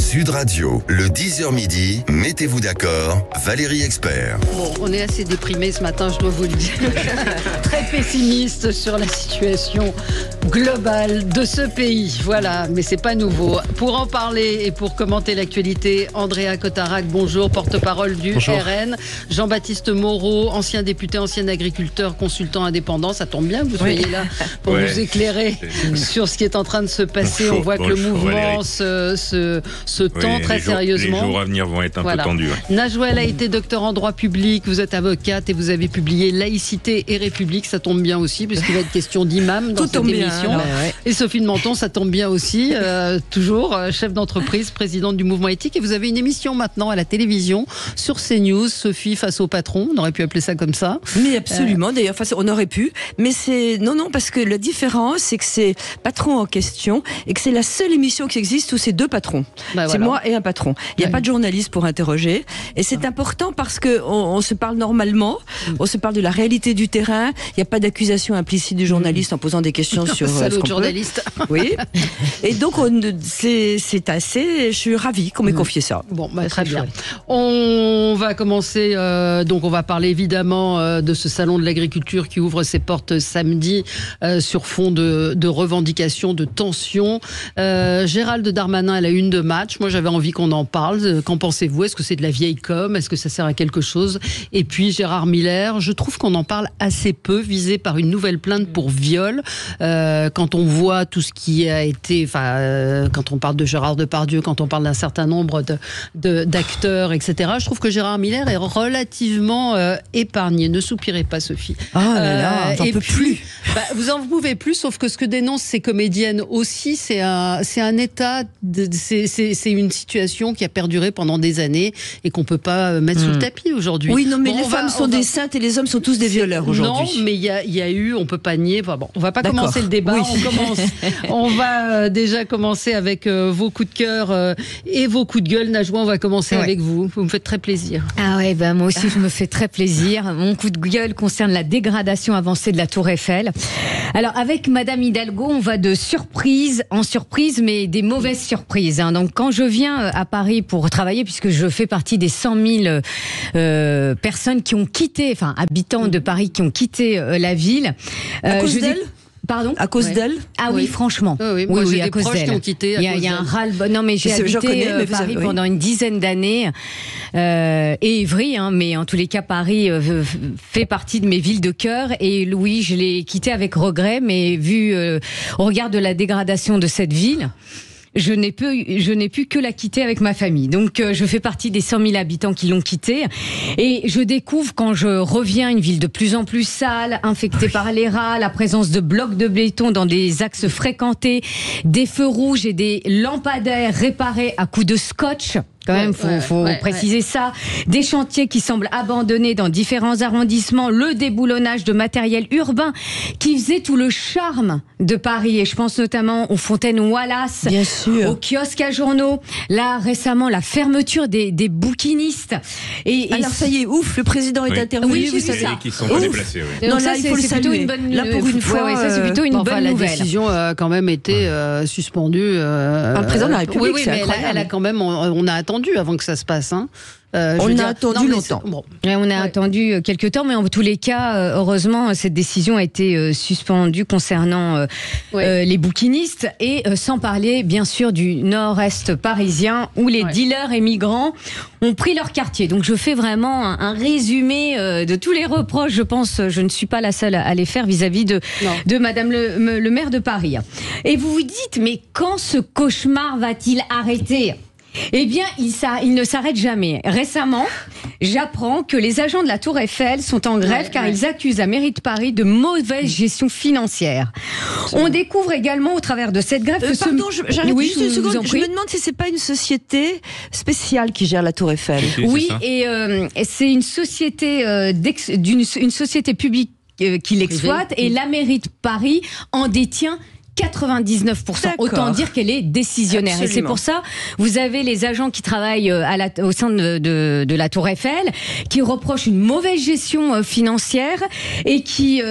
Sud Radio, le 10h midi, mettez-vous d'accord, Valérie Expert. Bon, on est assez déprimé ce matin, je dois vous le dire. Très pessimiste sur la situation globale de ce pays. Voilà, mais c'est pas nouveau. Pour en parler et pour commenter l'actualité, Andrea Cotarac, bonjour, porte-parole du RN. Jean-Baptiste Moreau, ancien député, ancien agriculteur, consultant indépendant. Ça tombe bien que vous soyez là pour nous éclairer sur ce qui est en train de se passer. On voit que le mouvement se tend très sérieusement. Les jours à venir vont être un peu tendus. Najouel a été docteur en droit public, vous êtes avocate et vous avez publié Laïcité et République, ça tombe bien aussi, puisqu'il va être question d'imam dans cette émission. Et Sophie de Menton, ça tombe bien aussi, toujours chef d'entreprise, présidente du mouvement éthique. Et vous avez une émission maintenant à la télévision sur CNews, Sophie face au patron, on aurait pu appeler ça comme ça. Mais absolument, d'ailleurs, on aurait pu. Mais c'est. Non, parce que la différence, c'est que c'est patron en question et que c'est la seule émission qui existe où c'est deux patrons. C'est moi et un patron. Il n'y a pas de journaliste pour interroger. Et c'est important parce qu'on se parle normalement, on se parle de la réalité du terrain. Il n'y a pas d'accusation implicite du journaliste en posant des questions sur ce qu'on journaliste. Oui. Et donc, c'est assez. Je suis ravie qu'on m'ait confié ça. Bon, très bien. On va commencer. Donc, on va parler évidemment de ce salon de l'agriculture qui ouvre ses portes samedi sur fond de revendications, de tensions. Gérald Darmanin à la une de Match. Moi, j'avais envie qu'on en parle. Qu'en pensez-vous? Est-ce que c'est de la vieille com? Est-ce que ça sert à quelque chose? Et puis Gérard Miller, je trouve qu'on en parle assez peu, visé par une nouvelle plainte pour viol. Quand on voit tout ce qui a été, quand on parle de Gérard Depardieu, quand on parle d'un certain nombre d'acteurs, etc. Je trouve que Gérard Miller est relativement épargné. Ne soupirez pas, Sophie. J'en peux plus. Vous en pouvez plus, sauf que ce que dénoncent ces comédiennes aussi, c'est un état, c'est une situation qui a perduré pendant des années et qu'on peut pas mettre sous le tapis aujourd'hui. Oui, non, mais les femmes sont des saintes et les hommes sont tous des violeurs aujourd'hui. Non, mais il y a eu, on peut pas nier. On va pas commencer le débat. Oui. On va déjà commencer avec vos coups de cœur et vos coups de gueule. Najwa, on va commencer avec vous. Vous me faites très plaisir. Ah ouais, moi aussi je me fais très plaisir. Mon coup de gueule concerne la dégradation avancée de la Tour Eiffel. Alors avec Madame Hidalgo, on va de surprise en surprise, mais des mauvaises surprises. Donc quand je viens à Paris pour travailler, puisque je fais partie des 100 000 personnes qui ont quitté, habitants de Paris qui ont quitté la ville. À cause d'elle ? Pardon ? À cause d'elle ? Ah oui, franchement. Moi, j'ai à des cause proches qui ont quitté. Il y a un ras-le-bol. Non, mais j'ai habité Paris pendant une dizaine d'années. Et Évry, mais en tous les cas, Paris fait partie de mes villes de cœur. Et oui, je l'ai quitté avec regret, mais vu au regard de la dégradation de cette ville, je n'ai pu que la quitter avec ma famille. Donc, je fais partie des 100 000 habitants qui l'ont quittée. Et je découvre, quand je reviens, une ville de plus en plus sale, infectée par les rats, la présence de blocs de béton dans des axes fréquentés, des feux rouges et des lampadaires réparés à coups de scotch. Quand même, faut préciser ça. Des chantiers qui semblent abandonnés dans différents arrondissements, le déboulonnage de matériel urbain qui faisait tout le charme de Paris. Et je pense notamment aux fontaines Wallace, aux kiosques à journaux. Là, récemment, la fermeture des bouquinistes. Alors ça y est, ouf, le président est intervenu. Oui, j'ai vu ça. Qui ne sont pas déplacés. Donc là, il faut le saluer. Plutôt une bonne, là, pour une fois, ça c'est plutôt une bonne nouvelle. La décision a quand même été suspendue. Par le président de la République. Oui, mais elle a quand même, on a attendu avant que ça se passe. On a attendu longtemps. On a attendu quelques temps, mais en tous les cas, heureusement, cette décision a été suspendue concernant les bouquinistes, et sans parler, bien sûr, du nord-est parisien, où les dealers et migrants ont pris leur quartier. Donc, je fais vraiment un résumé de tous les reproches. Je pense, je ne suis pas la seule à les faire vis-à-vis de Madame le maire de Paris. Et vous vous dites, mais quand ce cauchemar va-t-il arrêter ? Eh bien, il ne s'arrête jamais. Récemment, j'apprends que les agents de la Tour Eiffel sont en grève car ils accusent la mairie de Paris de mauvaise gestion financière. On découvre également au travers de cette grève que j'arrête juste une seconde. Je me demande si c'est pas une société spéciale qui gère la Tour Eiffel. Oui, et c'est une société une société publique qui l'exploite, et la mairie de Paris en détient 99%. Autant dire qu'elle est décisionnaire. Absolument. Et c'est pour ça, vous avez les agents qui travaillent au sein de la Tour Eiffel, qui reprochent une mauvaise gestion financière et qui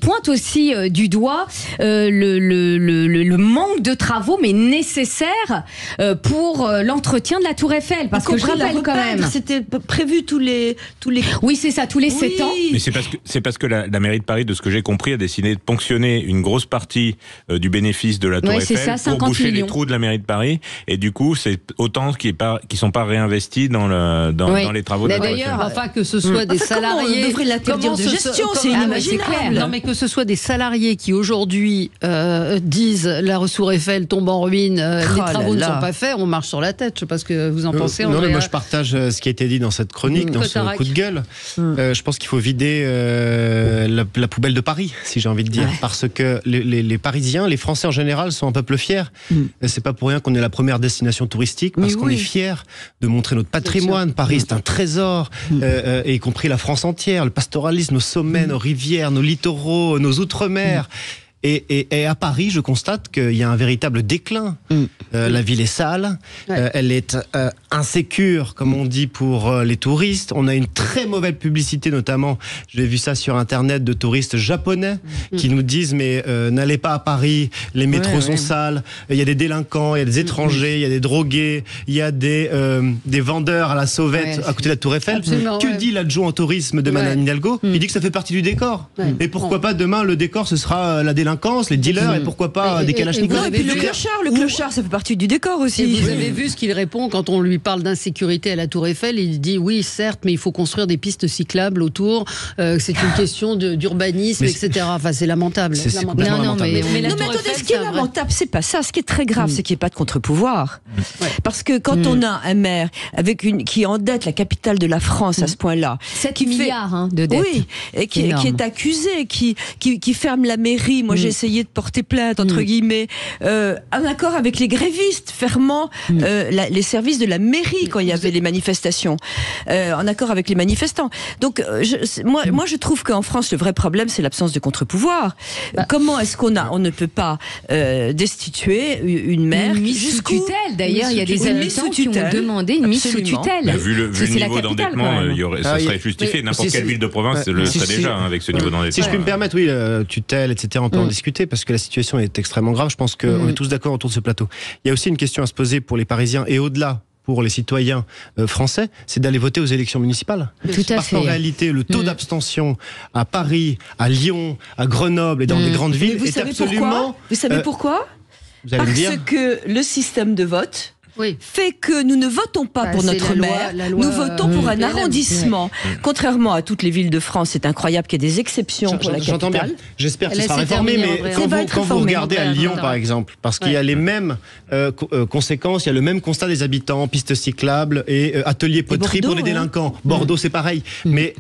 pointent aussi du doigt le manque de travaux, mais nécessaires pour l'entretien de la Tour Eiffel. Parce que je rappelle quand même, c'était prévu tous les. Oui, c'est ça, tous les 7 ans. Mais c'est parce que la mairie de Paris, de ce que j'ai compris, a décidé de ponctionner une grosse partie du bénéfice de la Tour Eiffel pour boucher les trous de la mairie de Paris, et du coup c'est autant qui sont pas réinvestis dans les travaux de la Tour Eiffel. D'ailleurs, enfin que ce soit des salariés, on devrait l'interdire de gestion, c'est inimaginable. Non, mais que ce soit des salariés qui aujourd'hui disent la Tour Eiffel tombe en ruine, les travaux ne sont pas faits, on marche sur la tête. Je sais pas ce que vous en pensez. Non, mais moi je partage ce qui a été dit dans cette chronique, dans ce coup de gueule. Je pense qu'il faut vider la poubelle de Paris, si j'ai envie de dire, parce que les Parisiens, les Français en général sont un peuple fier. C'est pas pour rien qu'on est la première destination touristique, parce qu'on est fier de montrer notre patrimoine. Paris, c'est un trésor, et y compris la France entière, le pastoralisme, nos sommets, nos rivières, nos littoraux, nos outre-mer. Et à Paris, je constate qu'il y a un véritable déclin. La ville est sale, elle est insécure, comme on dit, pour les touristes. On a une très mauvaise publicité, notamment, j'ai vu ça sur Internet, de touristes japonais qui nous disent mais n'allez pas à Paris, les métros sont sales, il y a des délinquants, il y a des étrangers, il y a des drogués, il y a des vendeurs à la sauvette à côté de la Tour Eiffel. Que dit l'adjoint au tourisme de Madame Hidalgo? Il dit que ça fait partie du décor. Et pourquoi pas demain, le décor, ce sera la délinquance, les dealers, et pourquoi pas des kalachnikovs. Et puis le clochard, ça fait partie du décor aussi. Et vous avez vu ce qu'il répond quand on lui parle d'insécurité à la Tour Eiffel? Il dit oui, certes, mais il faut construire des pistes cyclables autour. C'est une question d'urbanisme, etc. Enfin, c'est lamentable. Mais attendez, ce qui est lamentable, c'est pas ça. Ce qui est très grave, c'est qu'il n'y ait pas de contre-pouvoir. Parce que quand on a un maire qui endette la capitale de la France à ce point-là, 7 milliards de dettes. Oui, et qui est accusé, qui ferme la mairie. Moi, j'ai essayé de porter plainte, entre guillemets, en accord avec les grévistes, fermant les services de la mairie quand il y avait les manifestations, en accord avec les manifestants. Donc, moi, je trouve qu'en France, le vrai problème, c'est l'absence de contre-pouvoir. Comment est-ce qu'on ne peut pas destituer une maire mise sous tutelle? D'ailleurs, il y a des habitants qui ont demandé une mise sous tutelle. Vu le niveau d'endettement, ça serait justifié. N'importe quelle ville de province le serait déjà avec ce niveau d'endettement. Si je puis me permettre, oui, tutelle, etc., on peut en discuter parce que la situation est extrêmement grave. Je pense qu'on est tous d'accord autour de ce plateau. Il y a aussi une question à se poser pour les Parisiens et au-delà pour les citoyens français, c'est d'aller voter aux élections municipales. Parce qu'en réalité, le taux d'abstention à Paris, à Lyon, à Grenoble et dans des grandes villes est absolument... Vous savez pourquoi? Parce que le système de vote fait que nous ne votons pas pour notre maire, nous votons pour un arrondissement. Contrairement à toutes les villes de France, c'est incroyable qu'il y ait des exceptions pour la capitale. J'entends bien. J'espère que ça sera réformé, mais quand vous regardez à Lyon, par exemple, parce qu'il y a les mêmes conséquences, il y a le même constat des habitants, pistes cyclables et ateliers poterie pour les délinquants. Bordeaux, c'est pareil. Mais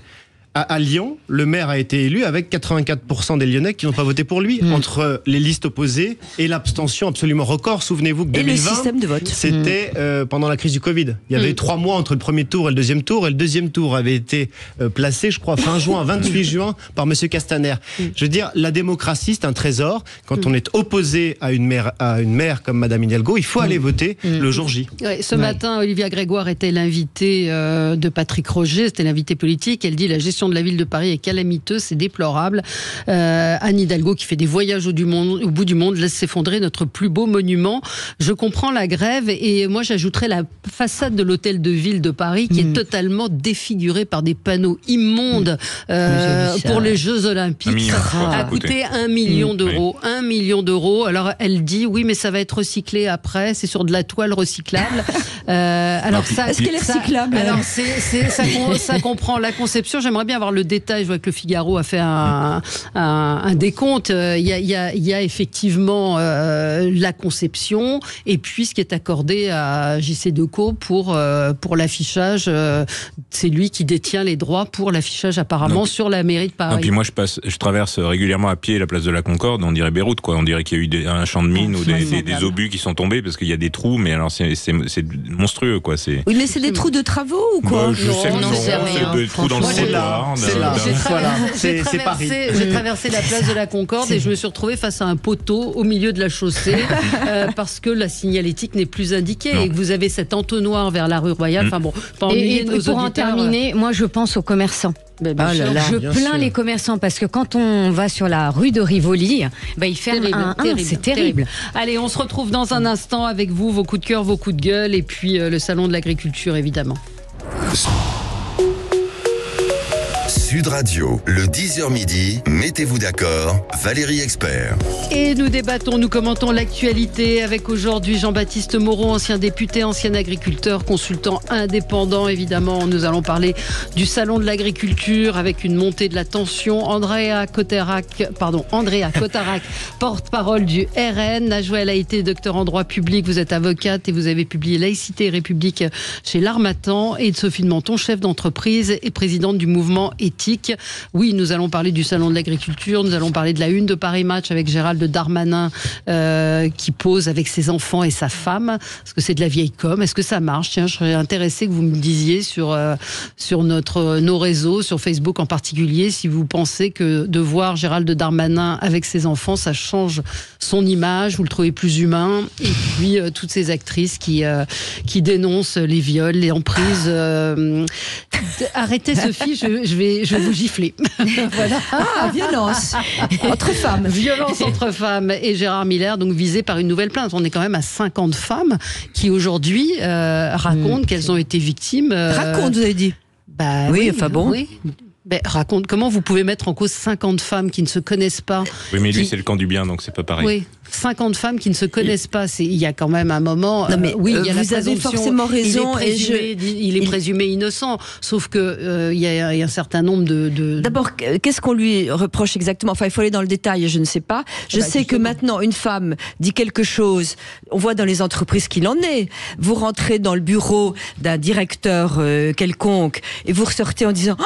à Lyon, le maire a été élu avec 84% des Lyonnais qui n'ont pas voté pour lui, entre les listes opposées et l'abstention absolument record. Souvenez-vous que 2020, c'était pendant la crise du Covid. Il y avait 3 mois entre le premier tour et le deuxième tour, et le deuxième tour avait été placé, je crois, fin juin, 28 juin, par Monsieur Castaner. Je veux dire, la démocratie, c'est un trésor. Quand on est opposé à une maire comme Madame Hidalgo, il faut aller voter le jour J. Ce matin, Olivia Grégoire était l'invitée de Patrick Roger, c'était l'invitée politique. Elle dit la gestion de la ville de Paris est calamiteuse, c'est déplorable. Anne Hidalgo qui fait des voyages au bout du monde laisse s'effondrer notre plus beau monument. Je comprends la grève et moi j'ajouterais la façade de l'hôtel de ville de Paris qui est totalement défigurée par des panneaux immondes pour les Jeux Olympiques. Ça a coûté 1 million d'euros. 1 million d'euros. Alors elle dit oui mais ça va être recyclé après, c'est sur de la toile recyclable. Est-ce qu'elle est recyclable? Alors ça comprend la conception. J'aimerais bien avoir le détail. Je vois que le Figaro a fait un décompte. Il y a effectivement la conception et puis ce qui est accordé à J.C. Decaux pour l'affichage. C'est lui qui détient les droits pour l'affichage apparemment sur la mairie de Paris. Et puis moi je traverse régulièrement à pied la place de la Concorde. On dirait Beyrouth, quoi. On dirait qu'il y a eu un champ de mine ou des obus qui sont tombés parce qu'il y a des trous. Mais alors c'est monstrueux, quoi. Oui, mais c'est des trous de travaux ou quoi? Je sais non, c'est des trous dans le trottoir. là. J'ai traversé la place de la Concorde et je me suis retrouvée face à un poteau au milieu de la chaussée parce que la signalétique n'est plus indiquée et que vous avez cet entonnoir vers la rue Royale. Enfin bon, et pour en terminer, moi je pense aux commerçants. Je plains les commerçants parce que quand on va sur la rue de Rivoli, ils ferment c'est terrible. Allez, on se retrouve dans un instant avec vous, vos coups de cœur, vos coups de gueule et puis le salon de l'agriculture évidemment. Sud Radio, le 10h midi, mettez-vous d'accord, Valérie Expert. Et nous débattons, nous commentons l'actualité avec aujourd'hui Jean-Baptiste Moreau, ancien député, ancien agriculteur, consultant indépendant évidemment. Nous allons parler du salon de l'agriculture avec une montée de la tension. Andrea Cotarac, porte-parole du RN. Najwa El Haïty, docteur en droit public, vous êtes avocate et vous avez publié Laïcité et République chez l'Harmattan. Et Sophie de Menton, chef d'entreprise et présidente du mouvement éthique. Oui, nous allons parler du salon de l'agriculture, nous allons parler de la une de Paris Match avec Gérald Darmanin qui pose avec ses enfants et sa femme. Est-ce que c'est de la vieille com? Est-ce que ça marche? Tiens, je serais intéressée que vous me disiez sur nos réseaux, sur Facebook en particulier, si vous pensez que de voir Gérald Darmanin avec ses enfants, ça change son image, vous le trouvez plus humain. Et puis toutes ces actrices qui dénoncent les viols, les emprises. Arrêtez Sophie, je vais vous gifler. Voilà. Violence entre femmes. Violence entre femmes. Et Gérard Miller, donc visé par une nouvelle plainte. On est quand même à 50 femmes qui aujourd'hui racontent qu'elles ont été victimes. Racontent, vous avez dit. Oui, enfin bon. Oui. Raconte, comment vous pouvez mettre en cause 50 femmes qui ne se connaissent pas? Oui, mais lui, c'est le camp du bien, donc c'est pas pareil. Oui, 50 femmes qui ne se connaissent pas. Il y a quand même un moment. Non, mais oui, il y a la vous avez forcément raison. Il est présumé innocent. Sauf que il y a un certain nombre de. D'abord, qu'est-ce qu'on lui reproche exactement? Enfin, il faut aller dans le détail. Je ne sais pas. Je sais que maintenant, une femme dit quelque chose. On voit dans les entreprises qu'il en est. Vous rentrez dans le bureau d'un directeur quelconque et vous ressortez en disant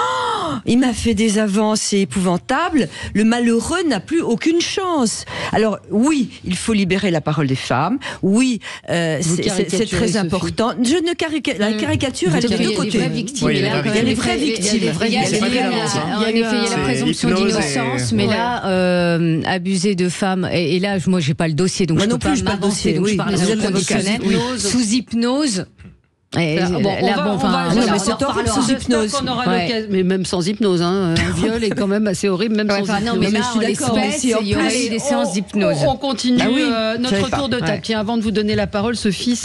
il m'a fait des avances épouvantables. Le malheureux n'a plus aucune chance. Alors oui, il faut libérer la parole des femmes. Oui, c'est très important. Je ne caricature. La caricature, elle est de deux côtés. Il y a les vraies victimes. Il y a la présomption d'innocence, mais là, abuser de femmes. Et là, moi, j'ai pas le dossier, donc je peux pas m'avancer. Donc je parle sous hypnose. Mais sous hypnose. Mais même sans hypnose, un viol est quand même assez horrible, même sans hypnose. Non, mais là, en l'espèce, il y aurait eu des séances d'hypnose. On continue notre tour de table. Tiens, avant de vous donner la parole, Sophie,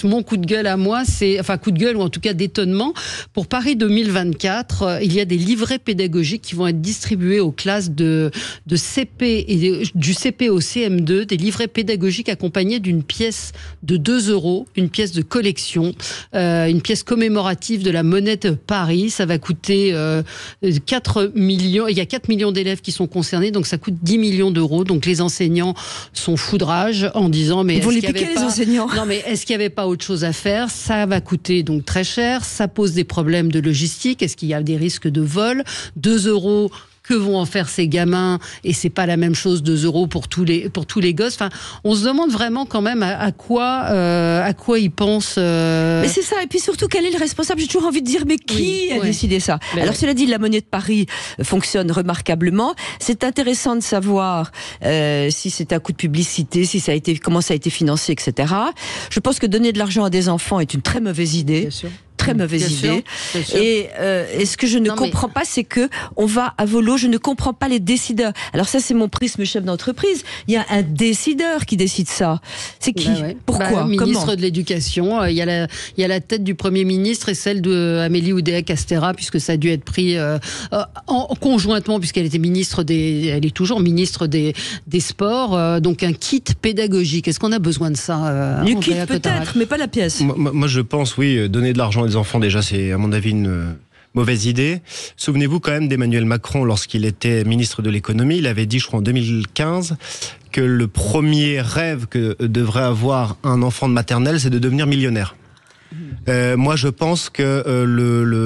mon coup de gueule à moi, coup de gueule ou en tout cas d'étonnement. Pour Paris 2024, il y a des livrets pédagogiques qui vont être distribués aux classes de CP et du CP au CM2, des livrets pédagogiques accompagnés d'une pièce de 2 €, une pièce de collection. Une pièce commémorative de la monnaie de Paris. Ça va coûter 4 millions. Il y a 4 millions d'élèves qui sont concernés, donc ça coûte 10 millions d'euros. Donc les enseignants sont foudrage en disant mais est-ce qu'il n'y avait pas autre chose à faire? Ça va coûter donc très cher. Ça pose des problèmes de logistique. Est-ce qu'il y a des risques de vol? 2 €. Que vont en faire ces gamins? Et c'est pas la même chose, 2 € pour tous les gosses. Enfin, on se demande vraiment quand même à quoi ils pensent. Mais c'est ça. Et puis surtout, quel est le responsable? J'ai toujours envie de dire, mais qui a décidé ça? Alors, cela dit, la monnaie de Paris fonctionne remarquablement. C'est intéressant de savoir si c'est un coup de publicité, comment ça a été financé, etc. Je pense que donner de l'argent à des enfants est une très mauvaise idée. Bien sûr. Très mauvaise idée. Et ce que je ne comprends pas, c'est que on va à volo. Je ne comprends pas les décideurs. Alors ça, c'est mon prisme chef d'entreprise. Il y a un décideur qui décide ça. C'est qui? Pourquoi? Ministre de l'Éducation. Il y a la tête du Premier ministre et celle d'Amélie Oudéa-Castéra, puisque ça a dû être pris conjointement, puisqu'elle était elle est toujours ministre des Sports. Donc un kit pédagogique. Est-ce qu'on a besoin de ça? Le kit peut-être, mais pas la pièce. Moi, je pense, oui, donner de l'argent à des enfants, déjà, c'est à mon avis une mauvaise idée. Souvenez-vous quand même d'Emmanuel Macron, lorsqu'il était ministre de l'économie, il avait dit, je crois en 2015, que le premier rêve que devrait avoir un enfant de maternelle, c'est de devenir millionnaire. Moi, je pense que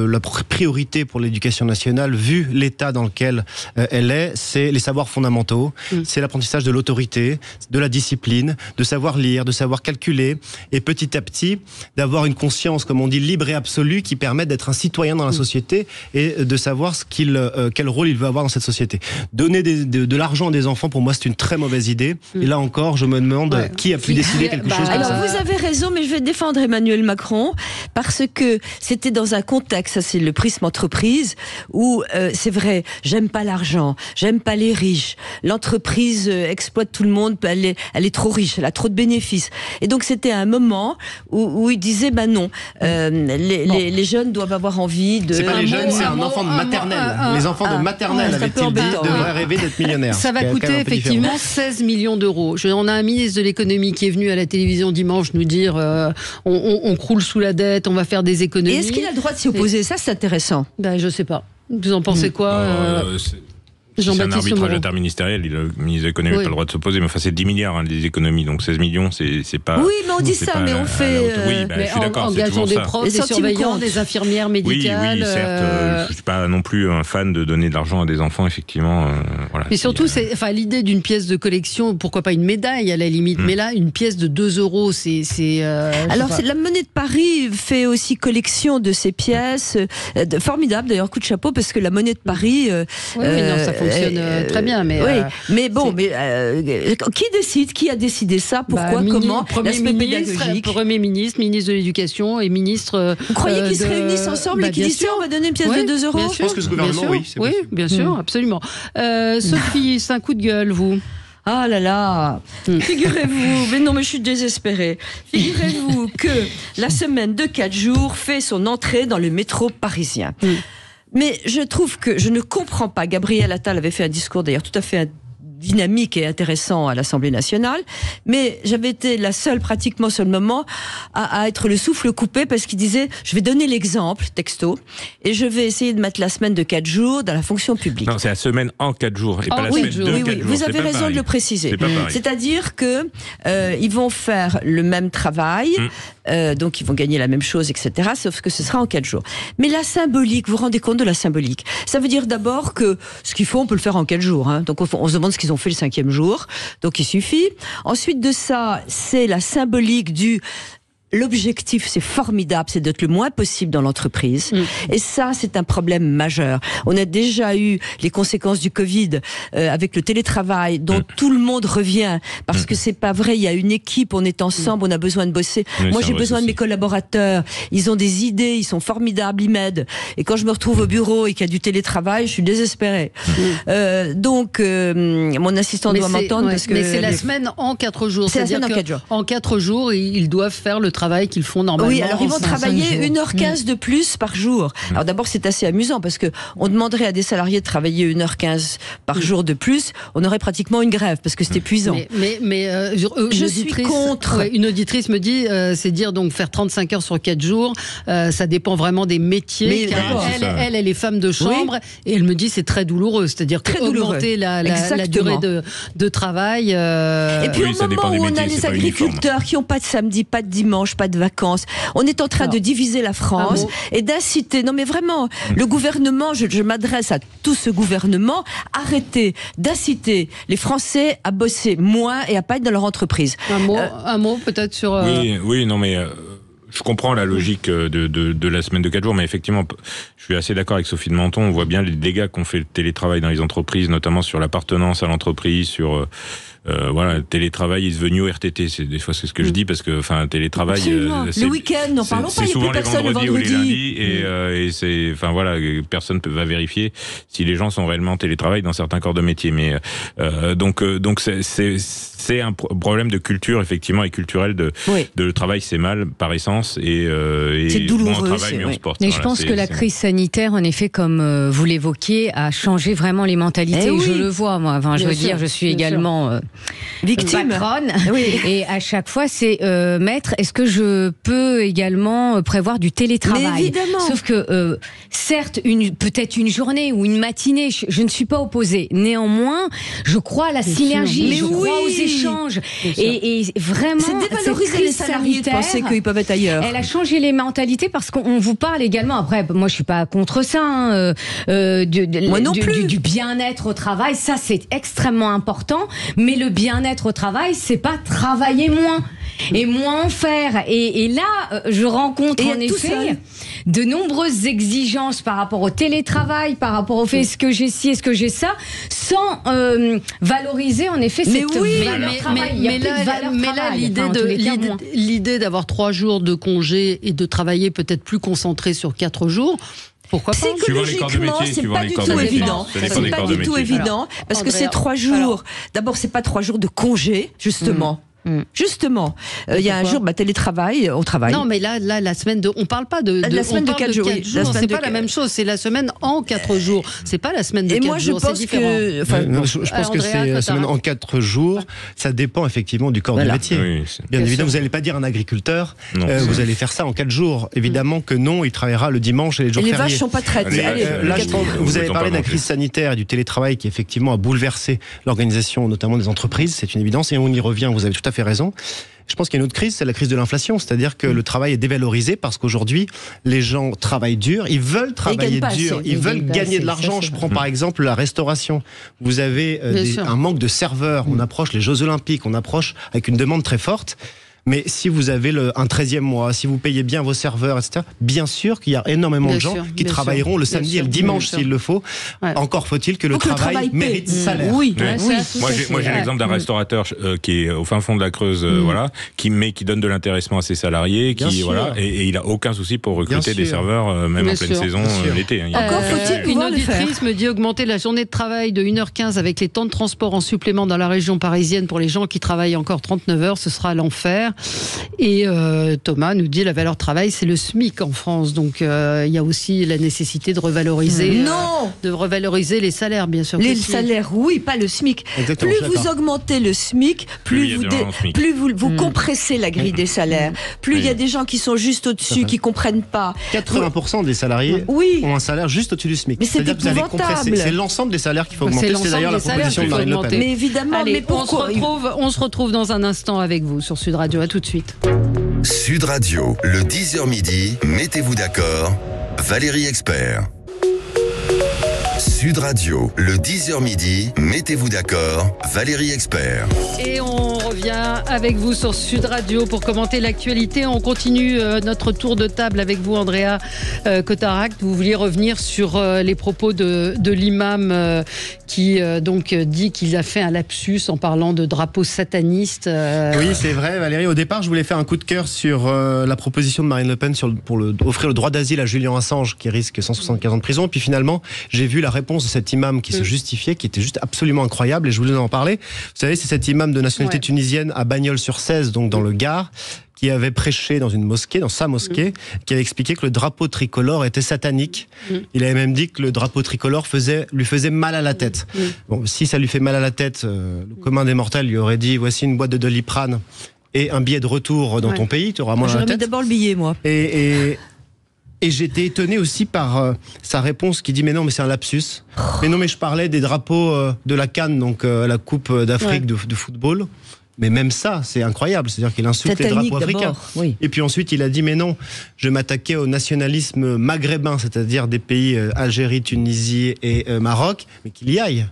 la priorité pour l'éducation nationale, vu l'état dans lequel elle est, c'est les savoirs fondamentaux, c'est l'apprentissage de l'autorité, de la discipline, de savoir lire, de savoir calculer, et petit à petit, d'avoir une conscience, comme on dit, libre et absolue, qui permet d'être un citoyen dans la société et de savoir quel rôle il veut avoir dans cette société. Donner de l'argent à des enfants, pour moi, c'est une très mauvaise idée. Et là encore, je me demande qui a pu décider quelque chose comme ça. Alors, vous avez raison, mais je vais défendre Emmanuel Macron, parce que c'était dans un contexte, ça c'est le prisme entreprise, où c'est vrai, j'aime pas l'argent, j'aime pas les riches, l'entreprise exploite tout le monde, elle est trop riche, elle a trop de bénéfices. Et donc c'était un moment où il disait, non, les jeunes doivent avoir envie de... C'est pas les jeunes, c'est un enfant de maternelle. Les enfants de maternelle, avait-il dit, devraient rêver d'être millionnaires. Ça va coûter effectivement 16 millions d'euros. On a un ministre de l'économie qui est venu à la télévision dimanche nous dire on croule sous la dette, on va faire des économies. Et est-ce qu'il a le droit de s'y opposer ? Ça, c'est intéressant. Je sais pas. Vous en pensez quoi c'est un arbitrage interministériel, le ministre de l'économie n'a pas le droit de s'opposer, mais enfin c'est 10 milliards les économies, donc 16 millions c'est pas... Oui, mais on dit ça, mais on fait... je suis d'accord, engageons des profs, des surveillants, des infirmières médicales... Oui, certes, je suis pas non plus un fan de donner de l'argent à des enfants, effectivement. Mais surtout, l'idée d'une pièce de collection, pourquoi pas une médaille à la limite, mais là, une pièce de 2 euros, c'est... Alors, la Monnaie de Paris fait aussi collection de ces pièces, formidable d'ailleurs, coup de chapeau, parce que la Monnaie de Paris... ça fonctionne très bien, mais... mais bon, qui décide ? Qui a décidé ça ? Pourquoi ? Comment ? L'aspect pédagogique. Premier ministre, ministre de l'Éducation et ministre... Vous croyez qu'ils se réunissent ensemble et qu'ils disent on va donner une pièce de 2 euros ? Je pense que ce gouvernement, oui, bien sûr, absolument. Sophie, c'est un coup de gueule, vous ? Ah là là, figurez-vous, mais je suis désespérée. Figurez-vous que la semaine de 4 jours fait son entrée dans le métro parisien. Mais je trouve que je ne comprends pas. Gabriel Attal avait fait un discours d'ailleurs tout à fait dynamique et intéressant à l'Assemblée nationale, mais j'avais été la seule pratiquement sur le moment à être le souffle coupé, parce qu'il disait je vais donner l'exemple texto et je vais essayer de mettre la semaine de 4 jours dans la fonction publique. Non, c'est la semaine en 4 jours et pas la semaine de 4 jours. Vous avez raison de le préciser. C'est-à-dire que ils vont faire le même travail, donc ils vont gagner la même chose, etc. Sauf que ce sera en 4 jours. Mais la symbolique, vous vous rendez compte de la symbolique ? Ça veut dire d'abord que ce qu'il faut, on peut le faire en 4 jours. Donc on se demande ce qu'ils ont fait le 5e jour, donc il suffit. Ensuite de ça, c'est la symbolique l'objectif, c'est formidable, c'est d'être le moins possible dans l'entreprise. Et ça, c'est un problème majeur. On a déjà eu les conséquences du Covid avec le télétravail, dont tout le monde revient, parce que c'est pas vrai, il y a une équipe, on est ensemble, on a besoin de bosser. Moi, j'ai besoin de mes collaborateurs, ils ont des idées, ils sont formidables, ils m'aident. Et quand je me retrouve au bureau et qu'il y a du télétravail, je suis désespérée. Donc, mon assistant doit m'entendre, parce que... Mais c'est la semaine en 4 jours. C'est la semaine en 4 jours. En 4 jours, ils doivent faire le travail qu'ils font normalement. Oui, alors ils vont travailler 1h15 de plus par jour. Alors d'abord, c'est assez amusant, parce que on demanderait à des salariés de travailler 1h15 par jour de plus, on aurait pratiquement une grève, parce que c'est épuisant. Mais je suis contre. Une auditrice me dit, c'est dire donc faire 35 heures sur 4 jours, ça dépend vraiment des métiers. Elle est femme de chambre, et elle me dit c'est très douloureux, c'est-à-dire augmenter la durée de travail. Et puis au moment où on a les agriculteurs qui n'ont pas de samedi, pas de dimanche, pas de vacances. On est en train de diviser la France et d'inciter. Non mais vraiment, le gouvernement, je m'adresse à tout ce gouvernement, arrêtez d'inciter les Français à bosser moins et à pas être dans leur entreprise. Un mot peut-être sur... Oui, non mais... Je comprends la logique de la semaine de 4 jours, mais effectivement, je suis assez d'accord avec Sophie de Menton. On voit bien les dégâts qu'ont fait le télétravail dans les entreprises, notamment sur l'appartenance à l'entreprise, sur le télétravail is the new RTT. Des fois, c'est ce que je dis, parce que télétravail, le week-end, n'en parlons pas. C'est souvent les vendredis ou les lundis, et c'est, personne va vérifier si les gens sont réellement télétravail dans certains corps de métier. Mais donc c'est un problème de culture, effectivement, et culturel de le travail, c'est mal par essence. Et c'est douloureux, moins on travaille, mieux on se porte. Mais je pense que la crise sanitaire, en effet, comme vous l'évoquiez, a changé vraiment les mentalités. Je le vois, moi. Je veux dire, je suis également patronne. Oui. Et à chaque fois, c'est maître, est-ce que je peux également prévoir du télétravail? Mais évidemment. Sauf que, certes, peut-être une journée ou une matinée, je ne suis pas opposée. Néanmoins, je crois à la synergie, je crois aux échanges. Et vraiment, c'est dévaloriser les salariés de penser qu'ils peuvent être ailleurs. Elle a changé les mentalités parce qu'on vous parle également, après, moi je suis pas contre ça, du bien-être au travail, ça c'est extrêmement important, mais le bien-être au travail, c'est pas travailler moins et moins en faire. Et là, je rencontre en effet de nombreuses exigences par rapport au télétravail, par rapport au fait est-ce que j'ai ci, est-ce que j'ai ça, sans valoriser en effet cette valeur travail. Mais là, l'idée d'avoir 3 jours de congé et de travailler peut-être plus concentré sur 4 jours. Pourquoi pas? Psychologiquement, c'est pas du tout évident. C'est pas du tout évident parce que c'est 3 jours. D'abord, c'est pas 3 jours de congé, justement. Justement, il y a un jour télétravail, on travaille. Non, mais là, la semaine on parle pas de la semaine de 4 jours. C'est pas la même chose. C'est la semaine en 4 jours. C'est pas la semaine de 4 jours. C'est différent. Je pense que c'est la semaine en 4 jours. Ça dépend effectivement du corps du métier. Oui, bien évidemment, vous n'allez pas dire un agriculteur, vous allez faire ça en 4 jours. Évidemment que non, il travaillera le dimanche et les jours fériés. Les vaches sont pas traites. Là, vous avez parlé de la crise sanitaire et du télétravail qui effectivement a bouleversé l'organisation, notamment des entreprises. C'est une évidence et on y revient. Vous avez tout à fait raison. Je pense qu'il y a une autre crise, c'est la crise de l'inflation, c'est-à-dire que le travail est dévalorisé parce qu'aujourd'hui, les gens travaillent dur, ils veulent travailler dur, ils veulent gagner de l'argent. Je prends par exemple la restauration. Vous avez un manque de serveurs, on approche les Jeux Olympiques, on approche avec une demande très forte. Mais si vous avez un 13e mois, si vous payez bien vos serveurs, etc., bien sûr qu'il y a énormément de gens qui travailleront le samedi et le dimanche s'il le faut. Ouais. Encore faut-il que le travail mérite salaire. Oui. Moi, j'ai l'exemple d'un restaurateur qui est au fin fond de la Creuse, qui donne de l'intéressement à ses salariés, et il a aucun souci pour recruter des serveurs, même en pleine saison l'été. Encore faut-il une auditrice me dit augmenter la journée de travail de 1h15 avec les temps de transport en supplément dans la région parisienne pour les gens qui travaillent encore 39 heures, ce sera l'enfer. Et Thomas nous dit la valeur travail, c'est le SMIC en France. Donc il y a aussi la nécessité de revaloriser, les salaires, bien sûr. Les salaires, oui, pas le SMIC. Exactement, plus vous augmentez le SMIC, plus vous compressez la grille des salaires. Plus il y a des gens qui sont juste au-dessus, qui comprennent pas. 80% des salariés ont un salaire juste au-dessus du SMIC. Mais c'est épouvantable. C'est l'ensemble des salaires qu'il faut augmenter. C'est d'ailleurs la proposition de Marine Le Pen. Mais évidemment, allez, on se retrouve dans un instant avec vous sur Sud Radio. À tout de suite. Sud Radio, le 10h midi, mettez-vous d'accord, Valérie Expert. Sud Radio, le 10h midi, mettez-vous d'accord, Valérie Expert. Et on revient avec vous sur Sud Radio pour commenter l'actualité. On continue notre tour de table avec vous, Andrea Cotaract. Vous vouliez revenir sur les propos de l'imam qui donc dit qu'il a fait un lapsus en parlant de drapeau sataniste. Oui, c'est vrai, Valérie. Au départ, je voulais faire un coup de cœur sur la proposition de Marine Le Pen pour offrir le droit d'asile à Julian Assange, qui risque 175 ans de prison. Puis finalement, j'ai vu la réponse de cet imam qui se justifiait, qui était juste absolument incroyable, et je voulais en parler. Vous savez, c'est cet imam de nationalité tunisienne à Bagnols-sur-Cèze, donc dans le Gard, qui avait prêché dans une mosquée, dans sa mosquée, qui avait expliqué que le drapeau tricolore était satanique. Il avait même dit que le drapeau tricolore lui faisait mal à la tête. Bon, si ça lui fait mal à la tête, le commun des mortels lui aurait dit, voici une boîte de Doliprane et un billet de retour dans ton pays, tu auras moins à la tête. J'aurais mis d'abord le billet, moi. Et j'étais étonné aussi par sa réponse qui dit mais non, mais c'est un lapsus. Mais non, mais je parlais des drapeaux de la CAN, donc la Coupe d'Afrique de football. Mais même ça, c'est incroyable. C'est-à-dire qu'il insulte les drapeaux africains. Oui. Et puis ensuite, il a dit mais non, je m'attaquais au nationalisme maghrébin, c'est-à-dire des pays Algérie, Tunisie et Maroc, mais qu'il y aille.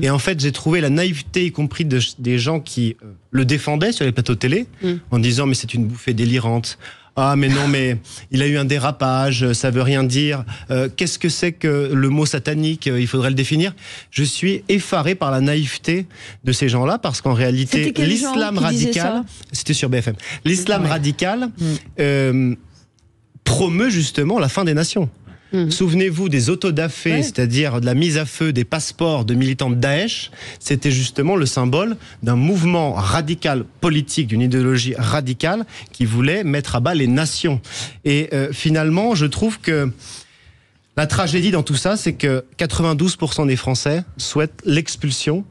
Et en fait, j'ai trouvé la naïveté, y compris des gens qui le défendaient sur les plateaux télé, en disant mais c'est une bouffée délirante. Ah mais non, mais il a eu un dérapage, ça veut rien dire. Qu'est-ce que c'est que le mot satanique? Il faudrait le définir. Je suis effaré par la naïveté de ces gens-là, parce qu'en réalité, l'islam radical, c'était sur BFM, l'islam radical promeut justement la fin des nations. Souvenez-vous des autodafés, c'est-à-dire de la mise à feu des passeports de militants de Daesh. C'était justement le symbole d'un mouvement radical politique, d'une idéologie radicale qui voulait mettre à bas les nations. Et finalement, je trouve que la tragédie dans tout ça, c'est que 92% des Français souhaitent l'expulsion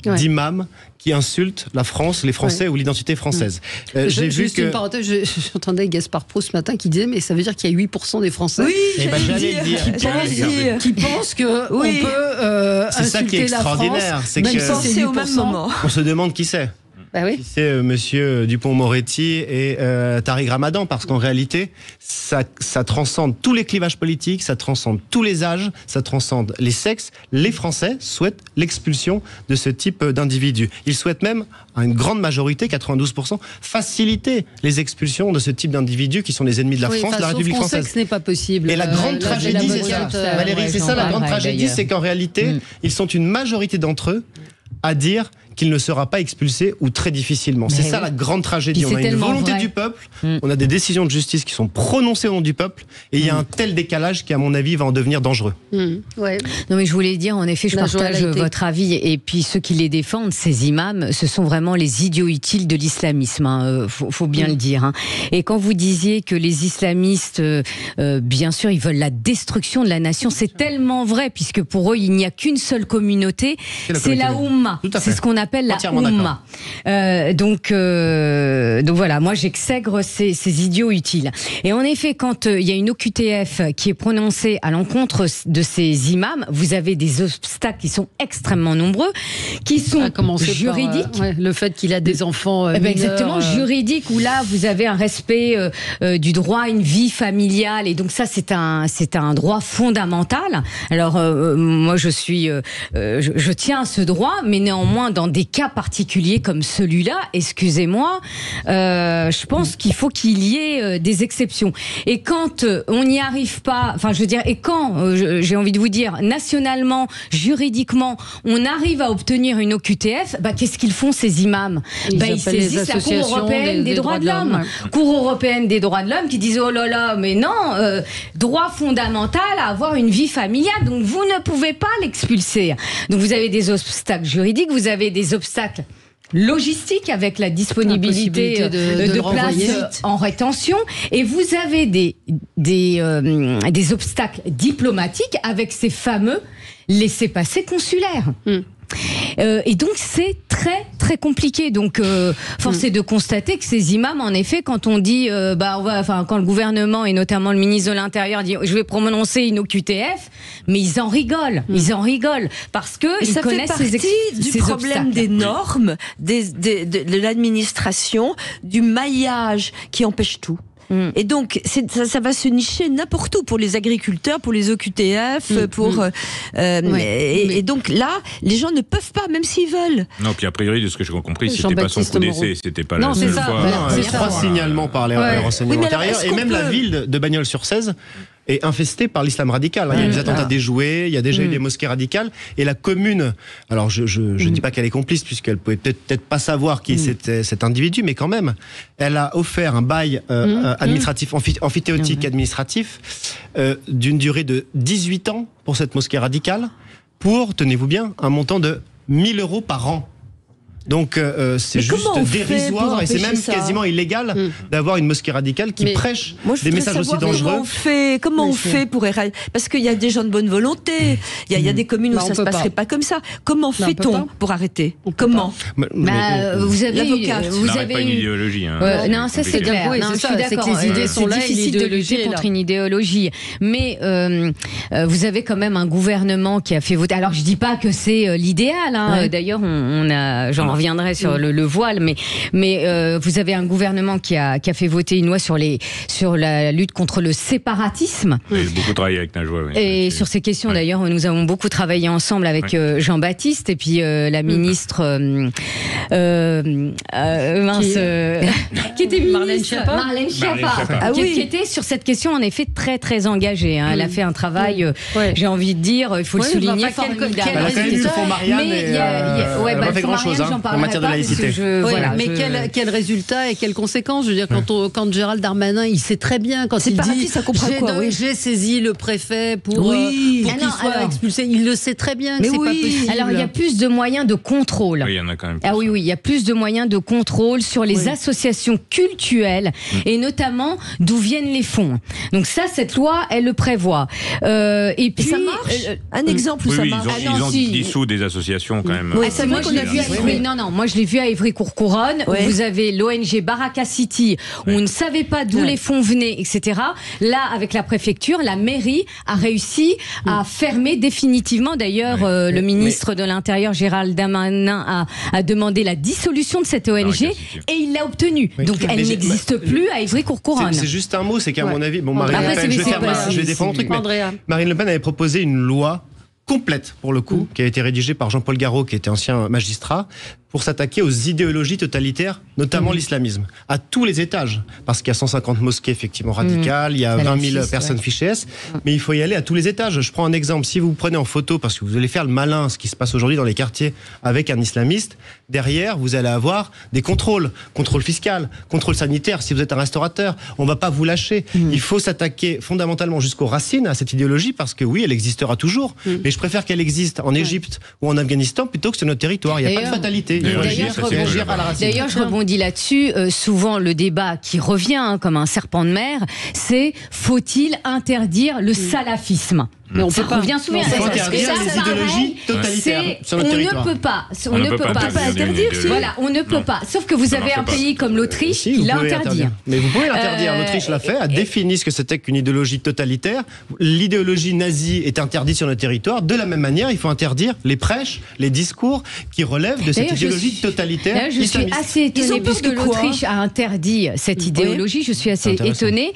d'imams qui insultent la France, les Français ou l'identité française. J'ai vu que... une parenthèse, j'entendais Gaspard Proust ce matin qui disait, mais ça veut dire qu'il y a 8% des Français qui pensent qu'on peut c'est ça qui est extraordinaire, c'est que au même moment. On se demande qui c'est. Bah oui. C'est Monsieur Dupond-Moretti et Tariq Ramadan, parce qu'en réalité, ça transcende tous les clivages politiques, ça transcende tous les âges, ça transcende les sexes. Les Français souhaitent l'expulsion de ce type d'individus. Ils souhaitent même, à une grande majorité, 92%, faciliter les expulsions de ce type d'individus qui sont les ennemis de la France, de la République française. Que ce n'est pas possible. Et la grande tragédie, c'est ça, Valérie, c'est ça la grande tragédie, c'est qu'en réalité, ils sont une majorité d'entre eux à dire qu'il ne sera pas expulsé ou très difficilement. C'est ça la grande tragédie. On a une volonté du peuple, on a des décisions de justice qui sont prononcées au nom du peuple, et il y a un tel décalage qui, à mon avis, va en devenir dangereux. Ouais. Non mais je voulais dire, en effet, je partage votre avis, et puis ceux qui les défendent, ces imams, ce sont vraiment les idiots utiles de l'islamisme, faut bien le dire. Hein. Et quand vous disiez que les islamistes, bien sûr, ils veulent la destruction de la nation, c'est tellement vrai, puisque pour eux, il n'y a qu'une seule communauté, c'est la Oumma. C'est ce qu'on appelle la Oumma. Donc voilà, moi j'exègre ces idiots utiles. Et en effet, quand il y a une OQTF qui est prononcée à l'encontre de ces imams, vous avez des obstacles qui sont extrêmement nombreux, qui sont juridiques. Par, le fait qu'il a des enfants mineurs, exactement, juridique, où là vous avez un respect du droit à une vie familiale, et donc ça c'est un droit fondamental. Alors moi je tiens à ce droit, mais néanmoins dans des cas particuliers comme celui-là, excusez-moi, je pense qu'il faut qu'il y ait des exceptions. Et quand on n'y arrive pas, enfin je veux dire, et quand, j'ai envie de vous dire, nationalement, juridiquement, on arrive à obtenir une OQTF, qu'est-ce qu'ils font ces imams ? Ils saisissent la Cour européenne des droits de l'homme. Cour européenne des droits de l'homme qui disent oh là là, mais non, droit fondamental à avoir une vie familiale, donc vous ne pouvez pas l'expulser. Donc vous avez des obstacles juridiques, vous avez des obstacles logistiques avec la disponibilité de places en rétention, et vous avez des obstacles diplomatiques avec ces fameux laissez-passer consulaires. Et donc c'est très très compliqué. Donc force est de constater que ces imams, en effet, quand on dit quand le gouvernement et notamment le ministre de l'Intérieur dit je vais prononcer une OQTF, mais ils en rigolent, parce que ils connaissent du problème des normes, de l'administration, du maillage qui empêche tout. Et donc ça va se nicher n'importe où, pour les agriculteurs, pour les OQTF, et donc là les gens ne peuvent pas, même s'ils veulent. Non, puis a priori de ce que j'ai compris, c'était pas son coup d'essai, c'était pas la seule fois. Il y a 3 signalements par les renseignements intérieurs, et même la ville de Bagnols-sur-Cèze est infestée par l'islam radical. Il y a des attentats déjoués, il y a déjà eu des mosquées radicales, et la commune, alors je ne dis pas qu'elle est complice, puisqu'elle pouvait peut-être pas savoir qui c'était cet individu, mais quand même, elle a offert un bail administratif, amphithéotique administratif, d'une durée de 18 ans pour cette mosquée radicale, pour, tenez-vous bien, un montant de 1 000 € par an. Donc c'est juste dérisoire, et c'est même quasiment illégal d'avoir une mosquée radicale qui prêche des messages aussi dangereux. Comment on fait pour éradiquer ? Parce qu'il y a des gens de bonne volonté, il y a des communes où ça se passerait pas comme ça. Comment fait-on pour arrêter ? Comment ? Vous avez pas une idéologie. Non, ça c'est clair. Je suis d'accord. Les idées sont là, c'est difficile de lutter contre une idéologie, mais vous avez quand même un gouvernement qui a fait voter. Alors je dis pas que c'est l'idéal. D'ailleurs, on a, j'en reviendrai sur le voile, mais vous avez un gouvernement qui a fait voter une loi sur la lutte contre le séparatisme. Oui, j'ai beaucoup travaillé avec Najwa. Et sur ces questions, d'ailleurs, nous avons beaucoup travaillé ensemble avec Jean-Baptiste et puis la ministre qui était Marlène Schiappa, qui était sur cette question en effet très très engagée. Elle a fait un travail, j'ai envie de dire, il faut le souligner, formidable. Elle a fait du Fonds Marianne, et elle n'a pas fait grand chose. en matière de laïcité. Quel résultat et quelles conséquences? Je veux dire, quand Gérald Darmanin, il sait très bien, quand il dit j'ai saisi le préfet pour qu'il soit expulsé, il le sait très bien que c'est pas possible. Alors il y a plus de moyens de contrôle. Oui, il y en a quand même plus. Ah oui, il y a plus de moyens de contrôle sur les associations cultuelles et notamment d'où viennent les fonds. Donc ça, cette loi, elle le prévoit. Et puis ça marche. Un exemple où ça marche. Ils ont dissous des associations quand même. C'est vrai qu'on a vu à Évry. Non, moi je l'ai vu à Évry-Courcouronne, où vous avez l'ONG Baraka City, où on ne savait pas d'où les fonds venaient, etc. Là, avec la préfecture, la mairie a réussi à fermer définitivement. D'ailleurs, le ministre de l'Intérieur, Gérald Darmanin, a demandé la dissolution de cette ONG et il l'a obtenue. Donc elle n'existe plus à Évry-Courcouronne. C'est juste un mot, c'est qu'à mon avis, Marine Le Pen, je vais défendre un truc, mais Marine Le Pen avait proposé une loi complète, pour le coup, qui a été rédigée par Jean-Paul Garot, qui était ancien magistrat, pour s'attaquer aux idéologies totalitaires, notamment l'islamisme, à tous les étages. Parce qu'il y a 150 mosquées effectivement radicales, il y a 20 000 personnes fichées S, mais il faut y aller à tous les étages. Je prends un exemple. Si vous vous prenez en photo, parce que vous allez faire le malin, ce qui se passe aujourd'hui dans les quartiers avec un islamiste, derrière, vous allez avoir des contrôles fiscal, contrôle sanitaire, si vous êtes un restaurateur. On ne va pas vous lâcher. Il faut s'attaquer fondamentalement jusqu'aux racines à cette idéologie, parce que oui, elle existera toujours, mais je préfère qu'elle existe en Égypte ou en Afghanistan plutôt que sur notre territoire. Il n'y a pas de fatalité. D'ailleurs, je rebondis là-dessus. Souvent, le débat qui revient comme un serpent de mer, c'est faut-il interdire le salafisme? Mais on peut pas. Revient souvent. Il faut interdire les idéologies totalitaires sur notre territoire. On ne peut pas interdire. Voilà, on ne peut pas. Sauf que vous avez un pays comme l'Autriche qui l'a interdit. Mais vous pouvez l'interdire. L'Autriche l'a fait, a défini ce que c'était qu'une idéologie totalitaire. L'idéologie nazie est interdite sur notre territoire. De la même manière, il faut interdire les prêches, les discours qui relèvent de cette idéologie totalitaire. Je suis assez étonnée puisque l'Autriche a interdit cette idéologie. Je suis assez étonnée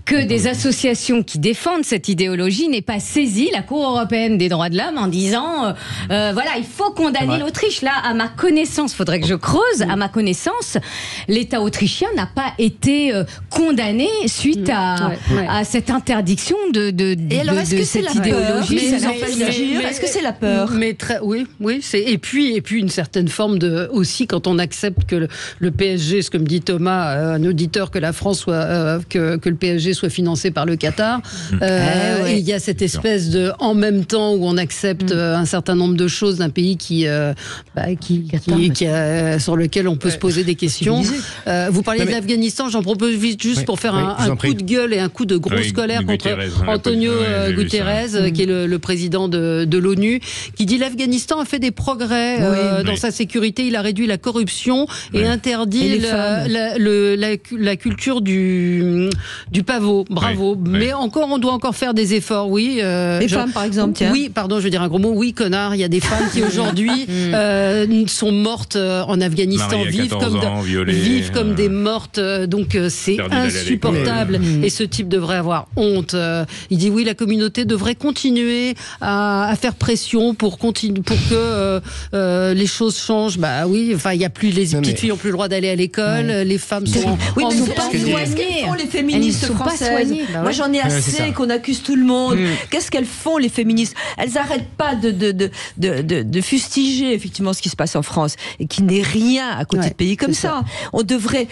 que des associations qui défendent cette idéologie n'aient pas saisi la Cour européenne des droits de l'homme en disant voilà, il faut condamner l'Autriche. Là, à ma connaissance, faudrait que je creuse, à ma connaissance, l'État autrichien n'a pas été condamné suite à cette interdiction de cette idéologie. Est-ce que c'est la peur? Oui. Et puis une certaine forme de aussi quand on accepte que le PSG, ce que me dit Thomas, un auditeur, que la France soit que le PSG soit financé par le Qatar. Il y a cette espèce de en même temps où on accepte un certain nombre de choses d'un pays sur lequel on peut se poser des questions. Vous parliez de l'Afghanistan, j'en propose juste pour faire un coup de gueule et un coup de grosse colère contre Antonio Guterres, qui est le président de l'ONU, qui dit l'Afghanistan a fait des progrès dans sa sécurité, il a réduit la corruption et interdit la culture du pavot. Bravo. Mais on doit encore faire des efforts, les femmes, par exemple, tiens. Oui, pardon, je veux dire un gros mot. Oui, connard, il y a des femmes qui aujourd'hui sont mortes en Afghanistan, vivent comme des mortes. Donc c'est insupportable. Et ce type devrait avoir honte. Il dit oui, la communauté devrait continuer à faire pression pour que les choses changent. Bah oui, enfin il y a plus les petites filles n'ont plus le droit d'aller à l'école. Les femmes sont qu'est-ce qu'elles font les féministes françaises? Moi j'en ai assez qu'on accuse tout le monde. Qu'est-ce qu'elles font les féministes? Elles n'arrêtent pas de fustiger effectivement ce qui se passe en France et qui n'est rien à côté de pays comme ça. On devrait,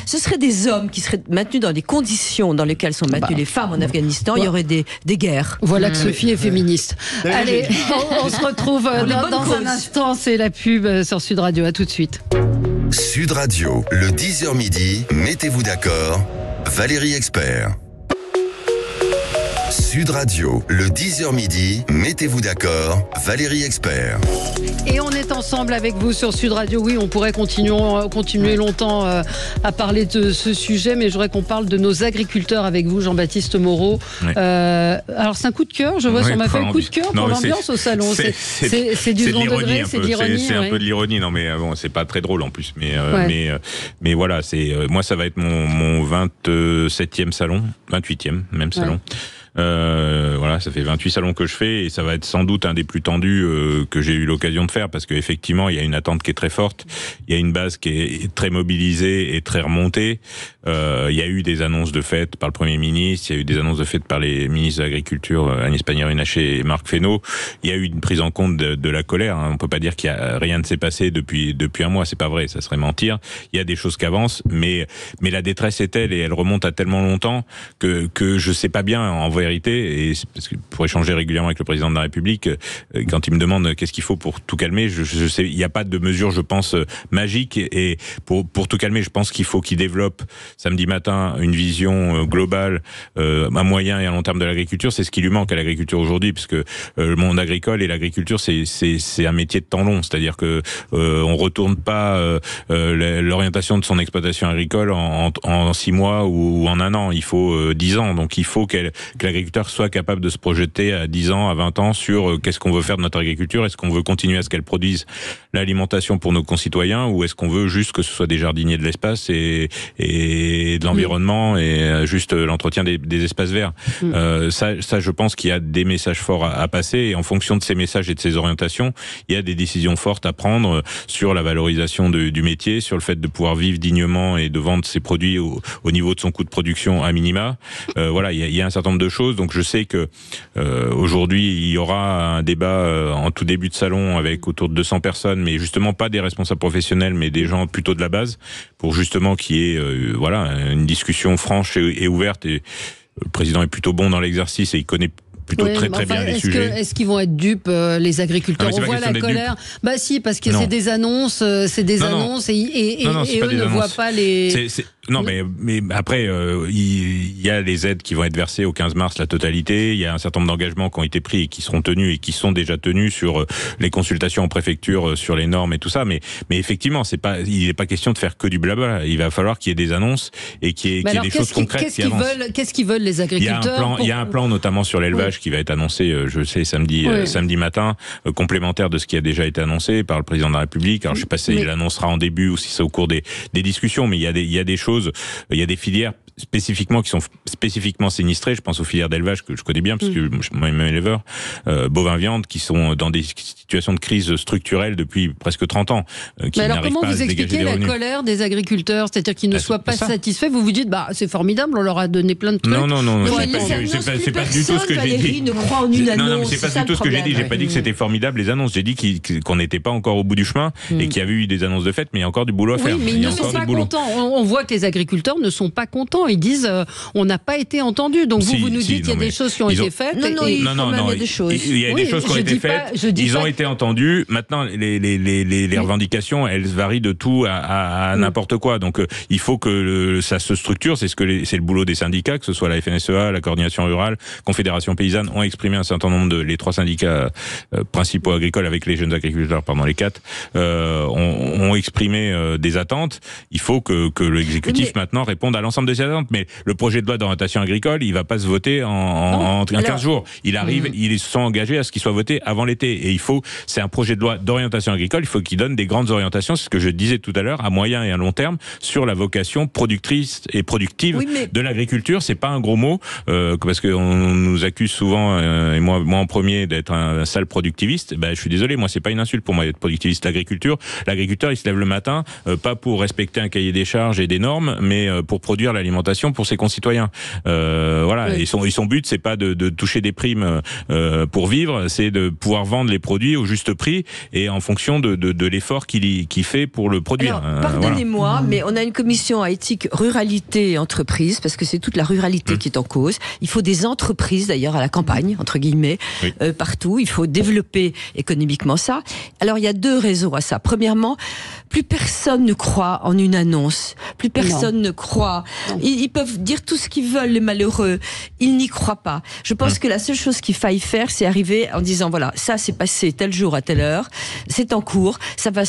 ce seraient des hommes qui seraient maintenus dans les conditions dans lesquelles sont maintenues les femmes en Afghanistan. Il y aurait des guerres. Voilà que Sophie est féministe. Allez, on se retrouve dans un instant. C'est la pub sur Sud Radio. À tout de suite. Sud Radio, le 10h midi. Mettez-vous d'accord. Valérie Expert. Sud Radio, le 10h midi, mettez-vous d'accord, Valérie Expert. Et on est ensemble avec vous sur Sud Radio. Oui, on pourrait continuer longtemps à parler de ce sujet, mais je voudrais qu'on parle de nos agriculteurs avec vous, Jean-Baptiste Moreau. Alors c'est un coup de cœur, je vois sur ma feuille, coup de cœur pour l'ambiance au salon. C'est du second degré, c'est de l'ironie. C'est un peu de l'ironie, non mais bon, c'est pas très drôle en plus. Mais voilà, moi ça va être mon 27e salon, 28e même salon. Voilà, ça fait 28 salons que je fais et ça va être sans doute un des plus tendus que j'ai eu l'occasion de faire parce qu'effectivement il y a une attente qui est très forte, il y a une base qui est très mobilisée et très remontée. Il y a eu des annonces de fait par le Premier ministre, il y a eu des annonces de fait par les ministres de l'Agriculture, Agnès Pannier-Runacher et Marc Fesneau. Il y a eu une prise en compte de la colère. On peut pas dire qu'il y a rien ne s'est passé depuis un mois. C'est pas vrai, ça serait mentir. Il y a des choses qui avancent, mais la détresse est telle et elle remonte à tellement longtemps que je sais pas bien en vérité. Et parce que pour échanger régulièrement avec le président de la République, quand il me demande qu'est-ce qu'il faut pour tout calmer, je sais, il n'y a pas de mesure, je pense, magique. Et pour tout calmer, je pense qu'il faut qu'il développe samedi matin une vision globale à moyen et à long terme de l'agriculture. C'est ce qui lui manque à l'agriculture aujourd'hui, parce que le monde agricole et l'agriculture, c'est un métier de temps long. C'est-à-dire que on retourne pas l'orientation de son exploitation agricole en 6 mois ou en 1 an. Il faut 10 ans. Donc il faut que l'agriculteur soit capable de se projeter à 10 ans, à 20 ans sur qu'est-ce qu'on veut faire de notre agriculture. Est-ce qu'on veut continuer à ce qu'elle produise l'alimentation pour nos concitoyens, ou est-ce qu'on veut juste que ce soit des jardiniers de l'espace et de l'environnement et juste l'entretien des espaces verts. Ça, je pense qu'il y a des messages forts à passer, et en fonction de ces messages et de ces orientations, il y a des décisions fortes à prendre sur la valorisation du métier, sur le fait de pouvoir vivre dignement et de vendre ses produits au niveau de son coût de production à minima. Voilà, il y a un certain nombre de choses. Donc je sais que aujourd'hui il y aura un débat en tout début de salon avec autour de 200 personnes, mais justement pas des responsables professionnels, mais des gens plutôt de la base, pour justement qu'il y ait une discussion franche et ouverte. Et le président est plutôt bon dans l'exercice et il connaît plutôt très bien les sujets. Est-ce qu'ils vont être dupes, les agriculteurs? On voit la colère. Bah si, parce que c'est des annonces, et eux ne voient pas les... Non, mais après, il y a les aides qui vont être versées au 15 mars, la totalité. Il y a un certain nombre d'engagements qui ont été pris et qui seront tenus et qui sont déjà tenus sur les consultations en préfecture, sur les normes et tout ça. Mais effectivement, il n'est pas question de faire que du blabla. Il va falloir qu'il y ait des annonces et qu'il y ait des choses concrètes qui avancent. Qu'est-ce qu'ils veulent les agriculteurs? Il y a un plan notamment sur l'élevage qui va être annoncé, je sais, samedi matin, complémentaire de ce qui a déjà été annoncé par le président de la République. Alors je sais pas si il l'annoncera en début ou si c'est au cours des discussions, mais il y a des choses. Il y a des filières spécifiquement qui sont spécifiquement sinistrées. Je pense aux filières d'élevage que je connais bien parce que je suis moi-même éleveur, bovin viande, qui sont dans des situations de crise structurelle depuis presque 30 ans. Mais alors comment vous expliquez la colère des agriculteurs, c'est-à-dire qu'ils ne soient pas satisfaits? Vous vous dites c'est formidable, on leur a donné plein de trucs. Non, c'est pas du tout ce que j'ai dit. Ne croit en une annonce. Non, mais c'est pas du tout ce que j'ai dit. J'ai pas dit que c'était formidable les annonces. J'ai dit qu'on n'était pas encore au bout du chemin et qu'il y avait eu des annonces de fait, mais il y a encore du boulot à faire. Oui, mais ils ne sont pas contents. On voit que les agriculteurs ne sont pas contents. Ils disent on n'a pas été entendus. Donc vous nous dites qu'il y a des choses qui ont été faites. Non, il y a des choses. Il y a des choses qui ont été faites. Ils ont été entendus. Maintenant, les revendications, elles varient de tout à n'importe quoi. Donc il faut que ça se structure. C'est le boulot des syndicats, que ce soit la FNSEA, la Coordination rurale, Confédération paysanne, ont exprimé un certain nombre les 3 syndicats principaux agricoles avec les jeunes agriculteurs, les 4, ont exprimé des attentes. Il faut que l'exécutif maintenant réponde à l'ensemble de ces attentes. Mais le projet de loi d'orientation agricole, il va pas se voter en 15 jours. Il arrive, ils se sont engagés à ce qu'il soit voté avant l'été. Et c'est un projet de loi d'orientation agricole, il faut qu'il donne des grandes orientations, c'est ce que je disais tout à l'heure, à moyen et à long terme, sur la vocation productrice et productive de l'agriculture. C'est pas un gros mot, parce qu'on nous accuse souvent, et moi en premier, d'être un sale productiviste. Je suis désolé, moi c'est pas une insulte pour moi d'être productiviste. L'agriculteur, il se lève le matin, pas pour respecter un cahier des charges et des normes, mais pour produire l'alimentation pour ses concitoyens. Et son but, c'est pas de toucher des primes pour vivre, c'est de pouvoir vendre les produits au juste prix et en fonction de l'effort qu'il fait pour le produire. Alors, pardonnez-moi, mais on a une commission à éthique ruralité et entreprise, parce que c'est toute la ruralité qui est en cause. Il faut des entreprises, d'ailleurs, à la campagne, entre guillemets, partout. Il faut développer économiquement ça. Alors, il y a 2 raisons à ça. Premièrement, plus personne ne croit en une annonce. Plus personne ne croit. Ils peuvent dire tout ce qu'ils veulent, les malheureux. Ils n'y croient pas. Je pense que la seule chose qu'il faille faire, c'est arriver en disant, voilà, ça s'est passé tel jour à telle heure, c'est en cours, ça va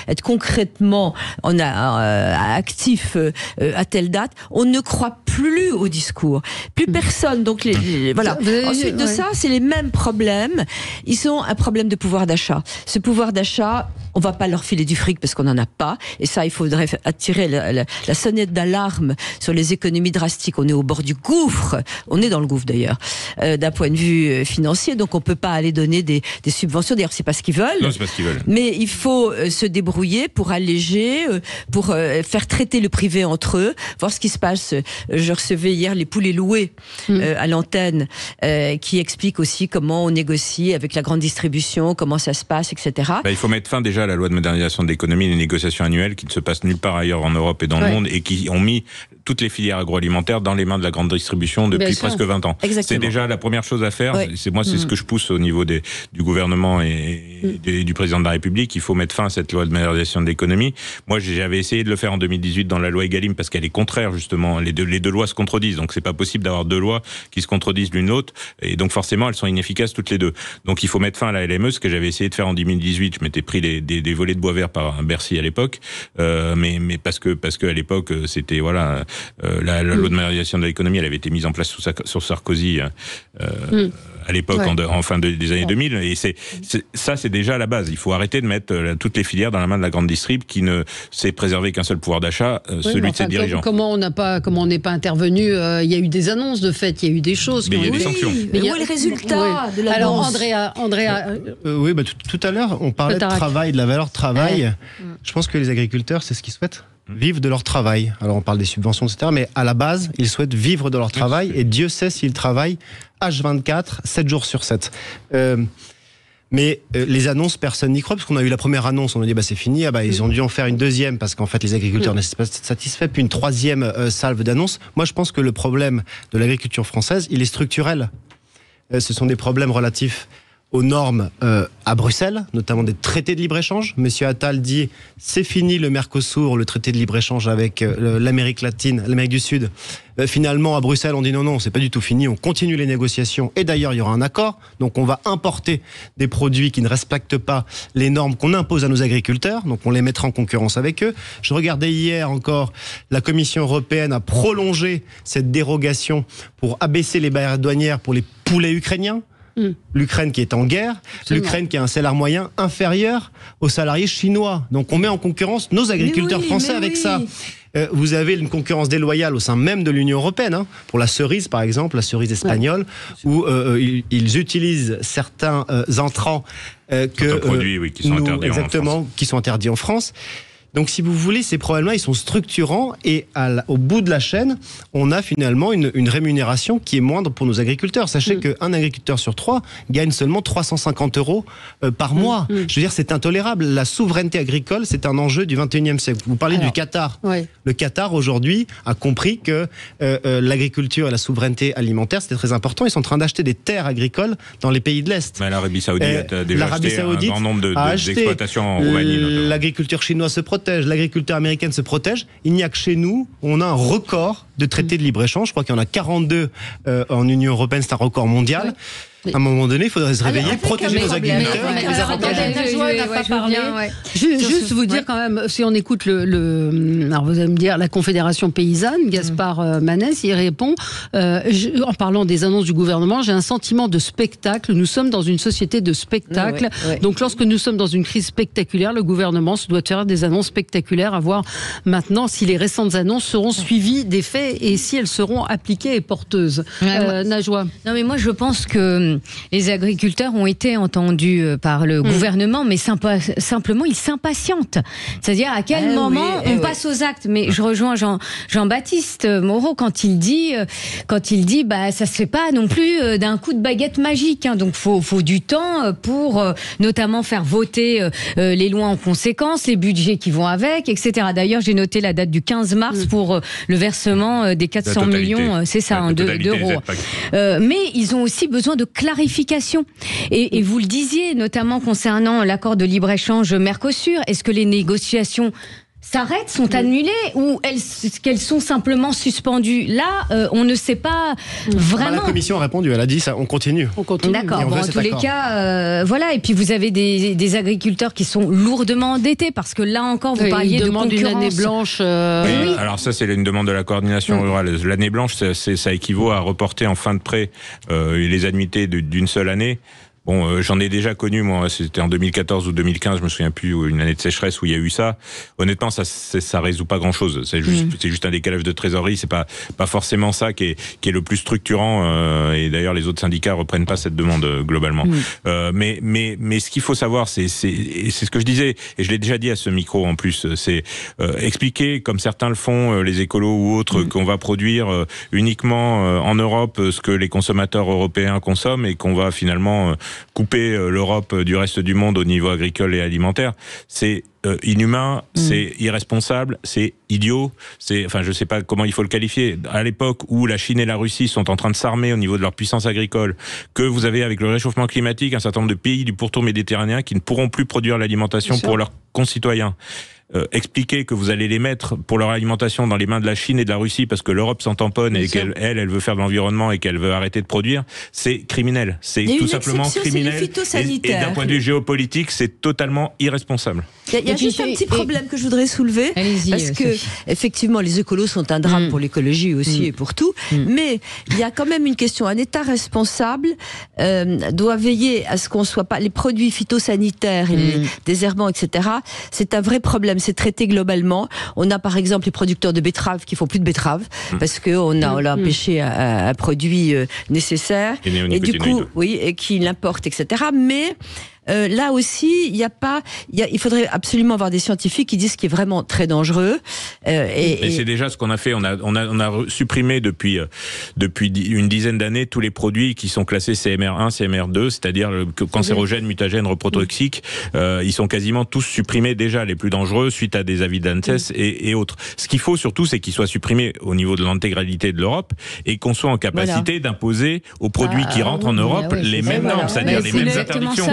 être concrètement actif à telle date. On ne croit plus au discours. Plus personne. Donc, voilà. Ensuite de ça, c'est les mêmes problèmes. Ils ont un problème de pouvoir d'achat. Ce pouvoir d'achat, on va pas leur filer du fric parce qu'on n'en a pas. Et ça, il faudrait attirer la sonnette d'alarme sur les économies drastiques. On est au bord du gouffre. On est dans le gouffre d'ailleurs, d'un point de vue financier. Donc, on peut pas aller donner des subventions. D'ailleurs, c'est pas ce qu'ils veulent. Non, c'est pas ce qu'ils veulent. Mais il faut se débrouiller pour alléger, pour faire traiter le privé entre eux, voir ce qui se passe. Je recevais hier les poulets loués à l'antenne, qui explique aussi comment on négocie avec la grande distribution, comment ça se passe, etc. Il faut mettre fin déjà à la loi de modernisation de l'économie, les négociations annuelles qui ne se passent nulle part ailleurs en Europe et dans le monde et qui ont mis toutes les filières agroalimentaires dans les mains de la grande distribution depuis presque 20 ans. Exactement. C'est déjà la première chose à faire. C'est ce que je pousse au niveau du gouvernement et du président de la République. Il faut mettre fin à cette loi de modernisation de l'économie. Moi, j'avais essayé de le faire en 2018 dans la loi Egalim parce qu'elle est contraire justement. Les deux lois se contredisent. Donc c'est pas possible d'avoir deux lois qui se contredisent l'une l'autre. Et donc forcément, elles sont inefficaces toutes les deux. Donc il faut mettre fin à la LME, ce que j'avais essayé de faire en 2018. Je m'étais pris des volets de bois vert par Bercy à l'époque, mais parce que à l'époque c'était la loi de modernisation de l'économie, elle avait été mise en place sous Sarkozy à l'époque, en fin des années 2000, et ça c'est déjà la base. Il faut arrêter de mettre toutes les filières dans la main de la grande distrib qui ne sait préserver qu'un seul pouvoir d'achat, celui de ses dirigeants. Comment on n'est pas intervenu, il y a eu des annonces de fait, il y a eu des choses. Mais il y a des sanctions. Mais où est le résultat de l'annonce? Alors Andrea. Oui, tout à l'heure, on parlait de travail, de la valeur travail. Je pense que les agriculteurs, c'est ce qu'ils souhaitent. Vivent de leur travail. Alors on parle des subventions, etc. Mais à la base, ils souhaitent vivre de leur travail et Dieu sait s'ils travaillent H24, 7 jours sur 7. Mais les annonces, personne n'y croit, parce qu'on a eu la première annonce, on a dit c'est fini, ils ont dû en faire une deuxième, parce qu'en fait les agriculteurs n'étaient pas satisfaits, puis une troisième salve d'annonces. Moi je pense que le problème de l'agriculture française, il est structurel. Ce sont des problèmes relatifs aux normes à Bruxelles, notamment des traités de libre-échange. Monsieur Attal dit c'est fini le Mercosur, le traité de libre-échange avec l'Amérique latine, l'Amérique du Sud. Finalement, à Bruxelles, on dit non, c'est pas du tout fini, on continue les négociations. Et d'ailleurs, il y aura un accord. Donc, on va importer des produits qui ne respectent pas les normes qu'on impose à nos agriculteurs. Donc, on les mettra en concurrence avec eux. Je regardais hier encore, la Commission européenne a prolongé cette dérogation pour abaisser les barrières douanières pour les poulets ukrainiens. L'Ukraine qui est en guerre, l'Ukraine qui a un salaire moyen inférieur aux salariés chinois. Donc on met en concurrence nos agriculteurs français avec ça. Vous avez une concurrence déloyale au sein même de l'Union européenne, pour la cerise par exemple, la cerise espagnole, où ils utilisent certains entrants produits qui sont interdits qui sont interdits en France. Donc, si vous voulez, ces problèmes-là, ils sont structurants et au bout de la chaîne, on a finalement une rémunération qui est moindre pour nos agriculteurs. Sachez qu'un agriculteur sur 3 gagne seulement 350 € par mois. Je veux dire, c'est intolérable. La souveraineté agricole, c'est un enjeu du 21e siècle. Vous parlez du Qatar. Le Qatar, aujourd'hui, a compris que l'agriculture et la souveraineté alimentaire, c'était très important. Ils sont en train d'acheter des terres agricoles dans les pays de l'Est. Mais l'Arabie Saoudite a déjà acheté un grand nombre d'exploitations en Roumanie. L'agriculture chinoise se protège. L'agriculture américaine se protège. Il n'y a que chez nous, on a un record de traités de libre-échange. Je crois qu'il y en a 42 en Union européenne, c'est un record mondial. À un moment donné, il faudrait se réveiller, protéger nos agriculteurs. Juste vous dire quand même, si on écoute alors vous allez me dire la Confédération paysanne, Gaspard Manès, il répond en parlant des annonces du gouvernement, j'ai un sentiment de spectacle. Nous sommes dans une société de spectacle. Donc lorsque nous sommes dans une crise spectaculaire, le gouvernement se doit faire des annonces spectaculaires, à voir maintenant si les récentes annonces seront suivies des faits et si elles seront appliquées et porteuses. Najwa. Non mais moi je pense que les agriculteurs ont été entendus par le gouvernement, mais simplement ils s'impatientent. C'est-à-dire à quel moment on passe aux actes. Mais je rejoins Jean-Baptiste Moreau quand il dit ça se fait pas non plus d'un coup de baguette magique. Donc faut du temps pour notamment faire voter les lois en conséquence, les budgets qui vont avec, etc. D'ailleurs j'ai noté la date du 15 mars pour le versement des 400 millions, c'est ça, d'euros. Mais ils ont aussi besoin de clarification. Et vous le disiez, notamment concernant l'accord de libre-échange Mercosur, est-ce que les négociations s'arrêtent, sont annulées ou qu'elles sont simplement suspendues. Là, on ne sait pas vraiment. La Commission a répondu, elle a dit ça, on continue. D'accord, en tous les cas, voilà. Et puis vous avez des agriculteurs qui sont lourdement endettés parce que là encore, vous parliez de concurrence. Une année blanche. Oui. Alors ça, c'est une demande de la coordination rurale. L'année blanche, ça équivaut à reporter en fin de prêt les annuités d'une seule année. Bon, j'en ai déjà connu, moi, c'était en 2014 ou 2015, je me souviens plus, une année de sécheresse où il y a eu ça. Honnêtement, ça résout pas grand chose. C'est juste un décalage de trésorerie, c'est pas forcément ça qui est le plus structurant, et d'ailleurs, les autres syndicats reprennent pas cette demande, globalement. Mais ce qu'il faut savoir, c'est ce que je disais, et je l'ai déjà dit à ce micro en plus, c'est expliquer, comme certains le font, les écolos ou autres, qu'on va produire uniquement en Europe ce que les consommateurs européens consomment et qu'on va finalement couper l'Europe du reste du monde au niveau agricole et alimentaire, c'est inhumain, c'est irresponsable, c'est idiot, je sais pas comment il faut le qualifier. À l'époque où la Chine et la Russie sont en train de s'armer au niveau de leur puissance agricole, que vous avez avec le réchauffement climatique un certain nombre de pays du pourtour méditerranéen qui ne pourront plus produire l'alimentation pour leurs concitoyens. Expliquer que vous allez les mettre pour leur alimentation dans les mains de la Chine et de la Russie parce que l'Europe s'en tamponne et qu'elle veut faire de l'environnement et qu'elle veut arrêter de produire, c'est criminel. C'est tout simplement criminel. Et d'un point de vue géopolitique, c'est totalement irresponsable. Il y a juste un petit problème que je voudrais soulever, parce que effectivement les écolos sont un drame pour l'écologie aussi et pour tout, mais il y a quand même une question. Un État responsable doit veiller à ce qu'on soit pas les produits phytosanitaires, et les désherbants, etc. C'est un vrai problème. C'est traité globalement. On a par exemple les producteurs de betteraves qui font plus de betteraves parce qu'on a empêché un produit nécessaire et du coup, et qui l'importe, etc. Mais là aussi, il faudrait absolument avoir des scientifiques qui disent ce qui est vraiment très dangereux. Et c'est déjà ce qu'on a fait. On a supprimé depuis une dizaine d'années tous les produits qui sont classés CMR1, CMR2, c'est-à-dire cancérogènes, mutagènes, reprotoxiques. Ils sont quasiment tous supprimés déjà, les plus dangereux, suite à des avis d'ANSES et autres. Ce qu'il faut surtout, c'est qu'ils soient supprimés au niveau de l'intégralité de l'Europe et qu'on soit en capacité d'imposer aux produits qui rentrent en Europe les mêmes normes, c'est-à-dire les mêmes interdictions.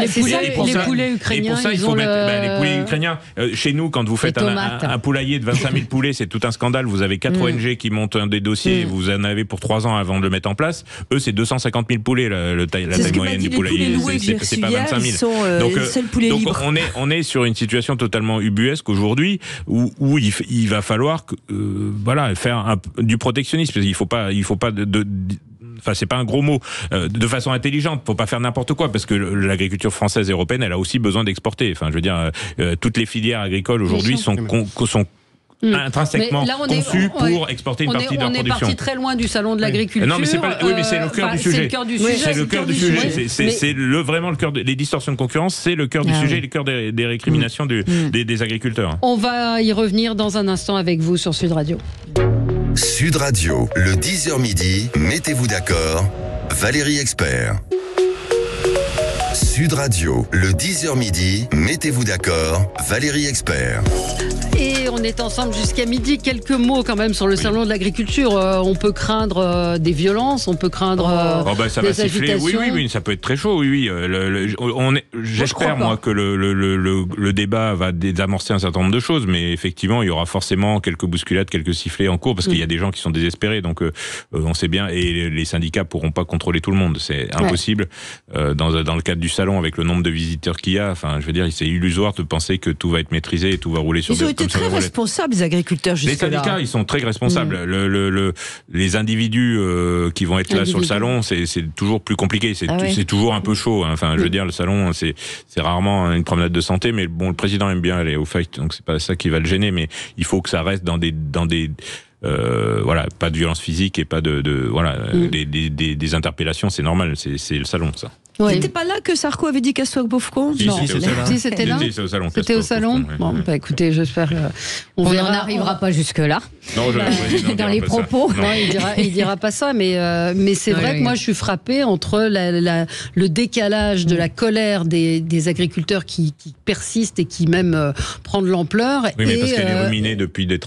Les poulets ukrainiens, il faut mettre les poulets ukrainiens. Chez nous, quand vous faites un poulailler de 25 000 poulets, c'est tout un scandale. Vous avez 4 ONG qui montent des dossiers, vous en avez pour 3 ans avant de le mettre en place. Eux, c'est 250 000 poulets, la taille moyenne du poulailler. C'est pas 25 000. Donc on est sur une situation totalement ubuesque aujourd'hui où il va falloir faire du protectionnisme. Il faut pas enfin c'est pas un gros mot, de façon intelligente, faut pas faire n'importe quoi parce que l'agriculture française et européenne, elle a aussi besoin d'exporter. Enfin, je veux dire, toutes les filières agricoles aujourd'hui sont intrinsèquement conçues pour exporter une partie de leur production. On est parti très loin du salon de l'agriculture. Non, mais c'est pas. Oui, mais c'est le cœur du sujet. C'est le cœur du sujet. C'est le cœur du sujet. C'est vraiment le cœur. Les distorsions de concurrence, c'est le cœur du sujet, le cœur des récriminations des agriculteurs. On va y revenir dans un instant avec vous sur Sud Radio. Sud Radio, le 10h midi, mettez-vous d'accord, Valérie Expert. Sud Radio, le 10h midi, mettez-vous d'accord, Valérie Expert. Et on est ensemble jusqu'à midi. Quelques mots quand même sur le salon de l'agriculture. On peut craindre des violences, on peut craindre ça des va siffler. agitations. Oui, ça peut être très chaud. Oui. J'espère moi que le débat va désamorcer un certain nombre de choses, mais effectivement, il y aura forcément quelques bousculades, quelques sifflets en cours, parce qu'il y a des gens qui sont désespérés. Donc, on sait bien, et les syndicats pourront pas contrôler tout le monde. C'est impossible. Dans le cadre du salon, avec le nombre de visiteurs qu'il y a, enfin, je veux dire, c'est illusoire de penser que tout va être maîtrisé et tout va rouler sur des. Ils ont été très responsables, les agriculteurs, jusque-là. Les syndicats, ils sont très responsables. Les individus qui vont être là sur le salon, c'est toujours plus compliqué. C'est toujours un peu chaud. Hein. Enfin, je veux dire, le salon, c'est rarement une promenade de santé, mais bon, le président aime bien aller au fight, donc c'est pas ça qui va le gêner, mais il faut que ça reste dans des pas de violence physique et pas des interpellations, c'est normal, c'est le salon, ça. Ouais. C'était pas là que Sarko avait dit Cassouak-Beaufort ? Non, c'était là. C'était au salon. C'était au salon. Bon, écoutez, j'espère. On n'arrivera pas jusque là. Non, dans les propos. Non, il dira pas ça, mais c'est vrai que moi je suis frappée entre le décalage de la colère des agriculteurs qui persistent et qui même prend de l'ampleur. Oui, mais parce qu'elle est ruminée depuis des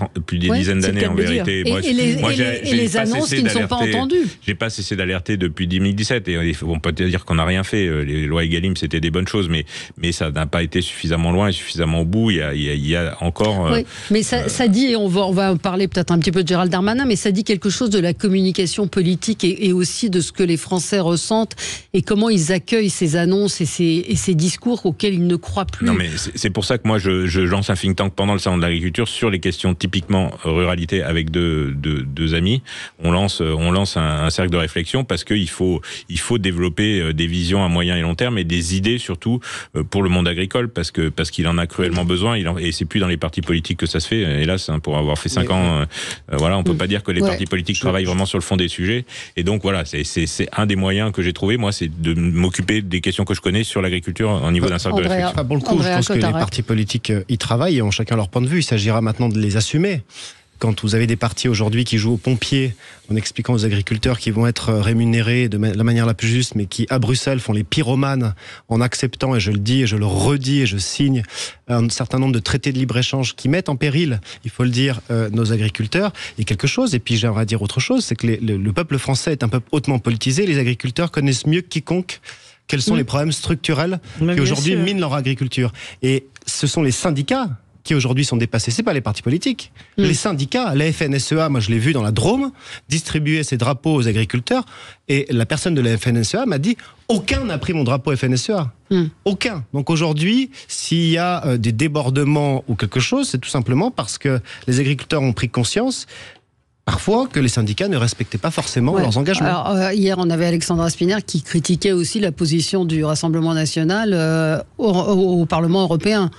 dizaines d'années en vérité. Et les annonces qui ne sont pas entendues. J'ai pas cessé d'alerter depuis 2017 et on peut dire qu'on n'a rien rien fait. Les lois Egalim, c'était des bonnes choses, mais ça n'a pas été suffisamment loin et suffisamment au bout. Il y a encore... oui, mais ça dit, et on va parler peut-être un petit peu de Gérald Darmanin, mais ça dit quelque chose de la communication politique et aussi de ce que les Français ressentent et comment ils accueillent ces annonces et ces discours auxquels ils ne croient plus. Non, mais c'est pour ça que moi, je lance un think tank pendant le salon de l'agriculture sur les questions typiquement ruralité avec deux amis. On lance un cercle de réflexion parce qu'il faut développer des visions à moyen et long terme et des idées surtout pour le monde agricole parce qu'il en a cruellement besoin. Et c'est plus dans les partis politiques que ça se fait. Hélas, pour avoir fait 5 ans, voilà, on peut pas dire que les partis politiques travaillent vraiment sur le fond des sujets. Et donc voilà, c'est un des moyens que j'ai trouvé. Moi, c'est de m'occuper des questions que je connais sur l'agriculture au niveau d'un cercle de réflexion. Pour le coup, je pense que les partis politiques y travaillent et ont chacun leur point de vue. Il s'agira maintenant de les assumer. Quand vous avez des partis aujourd'hui qui jouent aux pompiers en expliquant aux agriculteurs qu'ils vont être rémunérés de la manière la plus juste, mais qui, à Bruxelles, font les pyromanes en acceptant, et je le dis et je le redis et je signe, un certain nombre de traités de libre-échange qui mettent en péril, il faut le dire, nos agriculteurs, il y a quelque chose. Et puis j'aimerais dire autre chose, c'est que le peuple français est un peuple hautement politisé. Les agriculteurs connaissent mieux que quiconque quels sont les problèmes structurels qui aujourd'hui minent leur agriculture. Et ce sont les syndicats qui aujourd'hui sont dépassés. C'est pas les partis politiques. Les syndicats, la FNSEA, moi je l'ai vu dans la Drôme, distribuer ses drapeaux aux agriculteurs, et la personne de la FNSEA m'a dit aucun n'a pris mon drapeau FNSEA. Aucun. Donc aujourd'hui, s'il y a des débordements ou quelque chose, c'est tout simplement parce que les agriculteurs ont pris conscience parfois que les syndicats ne respectaient pas forcément leurs engagements. Alors, hier, on avait Alexandra Spinner qui critiquait aussi la position du Rassemblement national au Parlement européen.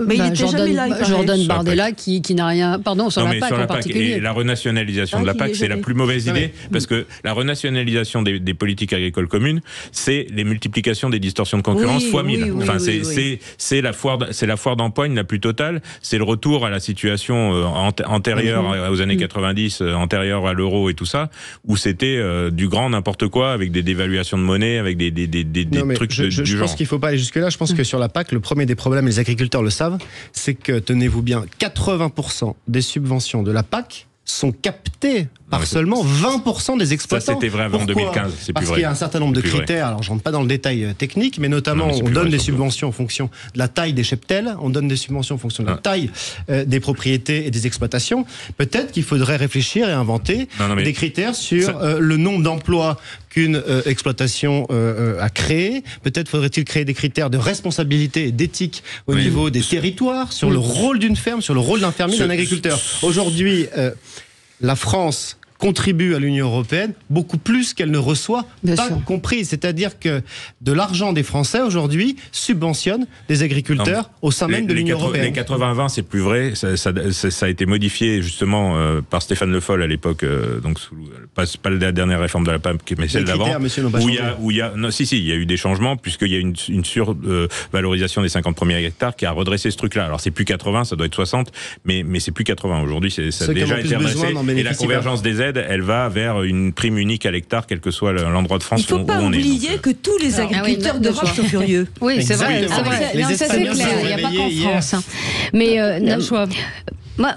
Mais il était jamais là, Jordan Bardella qui n'a rien... Pardon, sur la PAC en particulier. Et la renationalisation de la PAC, c'est la plus mauvaise idée, parce que la renationalisation des politiques agricoles communes, c'est les multiplications des distorsions de concurrence fois 1000. C'est la foire d'empoigne la plus totale, c'est le retour à la situation antérieure aux années 90, antérieure à l'euro et tout ça, où c'était du grand n'importe quoi, avec des dévaluations de monnaie, avec des trucs du genre. Je pense qu'il ne faut pas aller jusque-là. Je pense que sur la PAC, le premier des problèmes, les agriculteurs le savent, c'est que, tenez-vous bien, 80% des subventions de la PAC sont captées par seulement 20% des exploitants. Ça, c'était vrai avant 2015, c'est plus vrai. Parce qu'il y a un certain nombre de critères, alors je rentre pas dans le détail technique, mais notamment on donne des subventions en fonction de la taille des cheptels, on donne des subventions en fonction de la taille des propriétés et des exploitations. Peut-être qu'il faudrait réfléchir et inventer des critères sur le nombre d'emplois qu'une exploitation a créé. Peut-être faudrait-il créer des critères de responsabilité et d'éthique au niveau des territoires, sur le rôle d'une ferme, sur le rôle d'un fermier, d'un agriculteur. Aujourd'hui, la France contribue à l'Union européenne beaucoup plus qu'elle ne reçoit, pas compris. C'est-à-dire que de l'argent des Français aujourd'hui subventionne des agriculteurs au sein même de l'Union européenne. Les 80-20, c'est plus vrai. Ça a été modifié justement par Stéphane Le Foll à l'époque, donc pas la dernière réforme de la PAC, mais celle d'avant. Il y a eu des changements puisqu'il y a une survalorisation des 50 premiers hectares qui a redressé ce truc-là. Alors c'est plus 80, ça doit être 60, mais c'est plus 80 aujourd'hui. Ça a déjà été redressé. Et la convergence des aides, elle va vers une prime unique à l'hectare, quel que soit l'endroit de France où on est. Il ne faut pas oublier que tous les agriculteurs d'Europe sont furieux. Oui, c'est vrai. Non, ça c'est clair, il n'y a pas qu'en France. Mais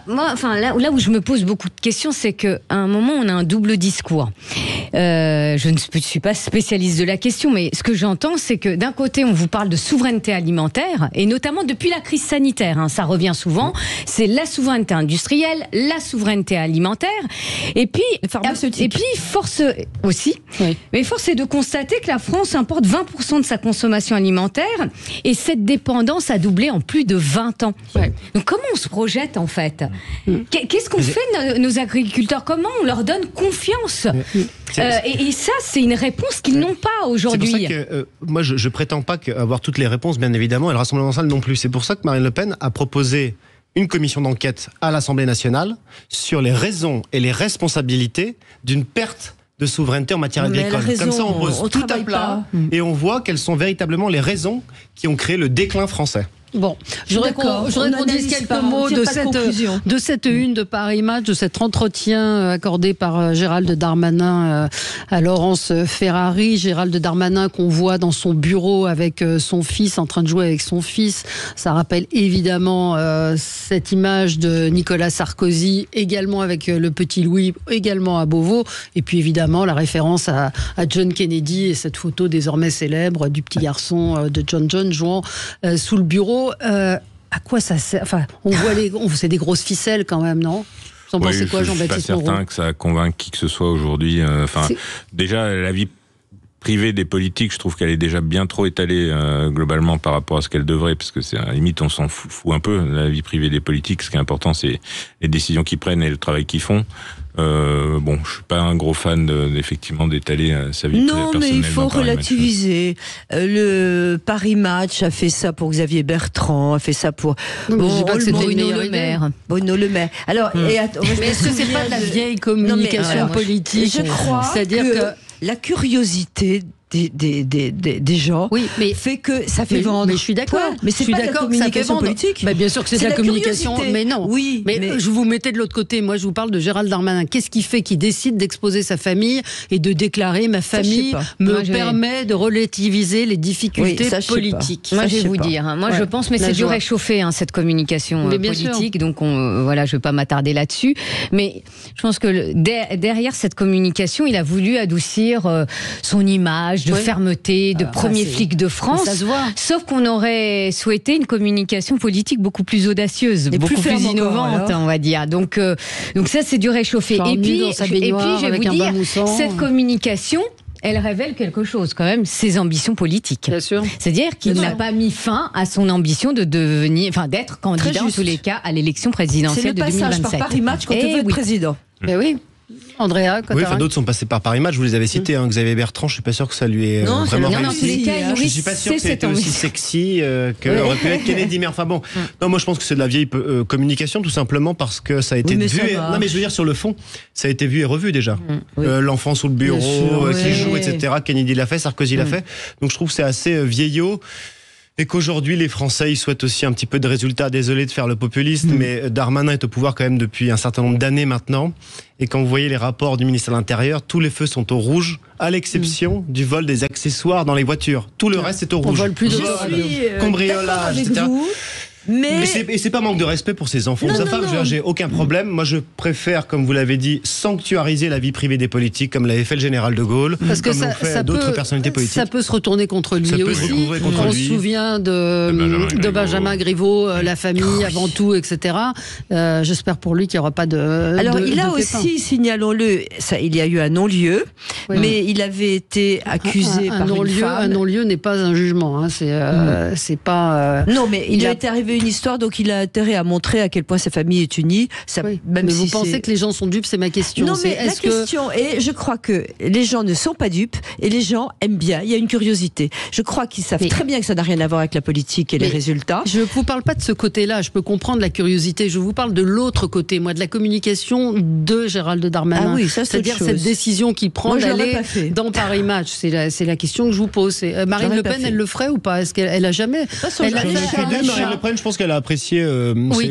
moi, enfin, là où je me pose beaucoup de questions, c'est qu'à un moment, on a un double discours. Je ne suis pas spécialiste de la question, mais ce que j'entends, c'est que d'un côté, on vous parle de souveraineté alimentaire, et notamment depuis la crise sanitaire, ça revient souvent, c'est la souveraineté industrielle, la souveraineté alimentaire, et puis force aussi, mais force est de constater que la France importe 20% de sa consommation alimentaire, et cette dépendance a doublé en plus de 20 ans. Donc comment on se projette en fait ? Qu'est-ce qu'on fait nos agriculteurs ? Comment on leur donne confiance ? Et ça, c'est une réponse qu'ils n'ont pas aujourd'hui. C'est pour ça que moi, je prétends pas avoir toutes les réponses, bien évidemment, et le Rassemblement national non plus. C'est pour ça que Marine Le Pen a proposé une commission d'enquête à l'Assemblée nationale sur les raisons et les responsabilités d'une perte de souveraineté en matière agricole. Comme ça, on pose tout à plat et on voit quelles sont véritablement les raisons qui ont créé le déclin français. Bon, je voudrais qu'on dise quelques mots de cette une de Paris Match, de cet entretien accordé par Gérald Darmanin à Laurence Ferrari. Gérald Darmanin qu'on voit dans son bureau avec son fils, en train de jouer avec son fils. Ça rappelle évidemment cette image de Nicolas Sarkozy, également avec le petit Louis, également à Beauvau. Et puis évidemment la référence à John Kennedy et cette photo désormais célèbre du petit garçon de John jouant sous le bureau. À quoi ça sert? Enfin, c'est des grosses ficelles quand même, non? Vous en pensez quoi, Jean-Baptiste Moreau? Je suis pas certain que ça convainc qui que ce soit aujourd'hui. Déjà, la vie privée des politiques, je trouve qu'elle est déjà bien trop étalée globalement par rapport à ce qu'elle devrait, parce que c'est à la limite, on s'en fout un peu, la vie privée des politiques. Ce qui est important, c'est les décisions qu'ils prennent et le travail qu'ils font. Je suis pas un gros fan effectivement d'étaler sa vie personnelle. Non, mais il faut relativiser. Le Paris Match a fait ça pour Xavier Bertrand, a fait ça pour Bruno Le Maire. Bruno Le Maire. Alors, mais est-ce que c'est pas de la vieille communication politique? Je crois que la curiosité des gens fait que ça fait vendre. Mais je suis d'accord. Mais c'est pas de la communication politique. Bien sûr que c'est de la communication, mais non. Oui, mais je vous mettais de l'autre côté. Moi, je vous parle de Gérald Darmanin. Qu'est-ce qui fait qu'il décide d'exposer sa famille et de déclarer ma famille me permet de relativiser les difficultés politiques? Moi, je vais vous dire. Moi, je pense, mais c'est du réchauffé cette communication politique. Donc, je vais pas m'attarder là-dessus. Mais je pense que derrière cette communication, il a voulu adoucir son image de fermeté, de premier flic de France. Ça se voit. Sauf qu'on aurait souhaité une communication politique beaucoup plus audacieuse, beaucoup plus innovante, on va dire. Donc ça, c'est du réchauffé. Et puis, je vais vous dire, cette communication, elle révèle quelque chose quand même, ses ambitions politiques. Bien sûr. C'est-à-dire qu'il n'a pas mis fin à son ambition d'être candidat en tous les cas à l'élection présidentielle de 2027. C'est le passage par Paris Match quand on veut être président. Ben oui. Andrea, d'autres sont passés par Paris Match, vous les avez cités, Xavier Bertrand, je suis pas sûr que ça lui est vraiment réussi. Je suis pas sûr que c'était aussi sexy que aurait pu être Kennedy, mais enfin bon. Non, moi je pense que c'est de la vieille communication, tout simplement parce que ça a été vu. Non, mais je veux dire, sur le fond, ça a été vu et revu déjà. L'enfant sous le bureau, qui joue, etc. Kennedy l'a fait, Sarkozy l'a fait. Donc je trouve que c'est assez vieillot. Et qu'aujourd'hui, les Français, ils souhaitent aussi un petit peu de résultats. Désolé de faire le populiste, mais Darmanin est au pouvoir quand même depuis un certain nombre d'années maintenant. Et quand vous voyez les rapports du ministère de l'Intérieur, tous les feux sont au rouge, à l'exception du vol des accessoires dans les voitures. Tout le reste est au rouge. On vole plus de cambriolage, etc. Mais c'est pas manque de respect pour ses enfants ou sa femme. J'ai aucun problème. Moi, je préfère, comme vous l'avez dit, sanctuariser la vie privée des politiques, comme l'avait fait le général de Gaulle, parce que comme l'ont fait d'autres personnalités politiques. Ça peut se retourner contre lui aussi. On se souvient de Benjamin Griveaux, la famille avant tout, etc. J'espère pour lui qu'il n'y aura pas de. Alors, il a aussi, signalons-le, il y a eu un non-lieu, mais il avait été accusé par une femme. Un non-lieu n'est pas un jugement. C'est pas. Non, mais il est arrivé une histoire, donc il a intérêt à montrer à quel point sa famille est unie. Même si vous pensez que les gens sont dupes, c'est ma question. Non, mais la question est, je crois que les gens ne sont pas dupes et les gens aiment bien. Il y a une curiosité. Je crois qu'ils savent très bien que ça n'a rien à voir avec la politique et les résultats. Je ne vous parle pas de ce côté-là. Je peux comprendre la curiosité. Je vous parle de l'autre côté, moi, de la communication de Gérald Darmanin. Ah oui, ça, c'est-à-dire cette décision qu'il prend d'aller dans Paris Match. C'est la question que je vous pose. Marine Le Pen, elle le ferait ou pas? Est-ce qu'elle a jamais? Marine Le Pen, je pense qu'elle a apprécié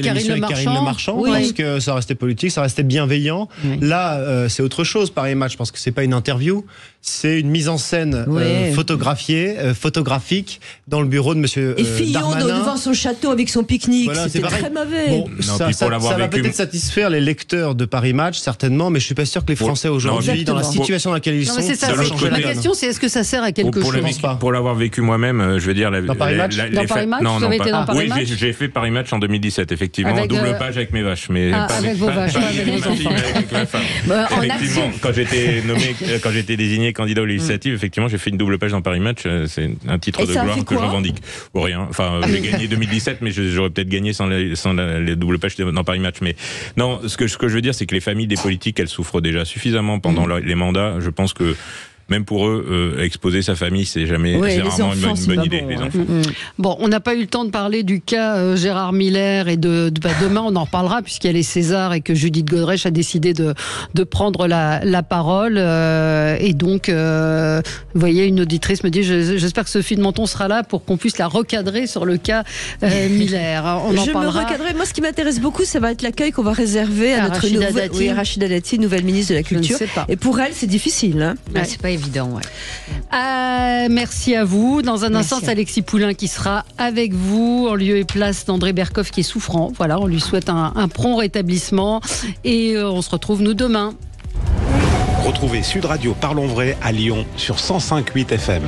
Karine Le Marchand, parce que ça restait politique, ça restait bienveillant. Là, c'est autre chose, Paris Match, parce que c'est pas une interview, c'est une mise en scène photographique dans le bureau de Monsieur et Fillon Darmanin devant son château avec son pique-nique, c'était très mauvais. Bon, ça va peut-être satisfaire les lecteurs de Paris Match, certainement, mais je suis pas sûr que les Français aujourd'hui, dans la situation dans laquelle ils sont, la question, c'est est-ce que ça sert à quelque chose? Pour l'avoir vécu moi-même, je veux dire, dans Paris Match, vous avez été dans Paris Match? J'ai fait Paris Match en 2017, effectivement, double page avec mes vaches, mais pas avec vos vaches, avec ma femme. Effectivement, quand j'étais désigné candidat aux législatives, effectivement, j'ai fait une double page dans Paris Match. C'est un titre de gloire que je revendique. Ou rien. Enfin, j'ai gagné 2017, mais j'aurais peut-être gagné sans les double pages dans Paris Match. Mais non, ce que je veux dire, c'est que les familles des politiques, elles souffrent déjà suffisamment pendant les mandats. Je pense que même pour eux, exposer sa famille, c'est rarement une bonne idée. Les enfants. Bon, on n'a pas eu le temps de parler du cas Gérard Miller et demain on en reparlera puisqu'il y a les Césars et que Judith Godrèche a décidé de prendre la parole. Et donc, vous voyez, une auditrice me dit j'espère que Sophie de Menton sera là pour qu'on puisse la recadrer sur le cas Miller. On en parlera. Me recadrer. Moi, ce qui m'intéresse beaucoup, ça va être l'accueil qu'on va réserver à notre Rachida Dati, nouvelle ministre de la Culture. Et pour elle, c'est difficile. Hein. Ouais. C'est pas évident. Ouais. Merci à vous. Dans un instant, c'est Alexis Poulain qui sera avec vous en lieu et place d'André Berkoff qui est souffrant. Voilà, on lui souhaite un prompt rétablissement et on se retrouve nous demain. Retrouvez Sud Radio Parlons Vrai à Lyon sur 105.8 FM.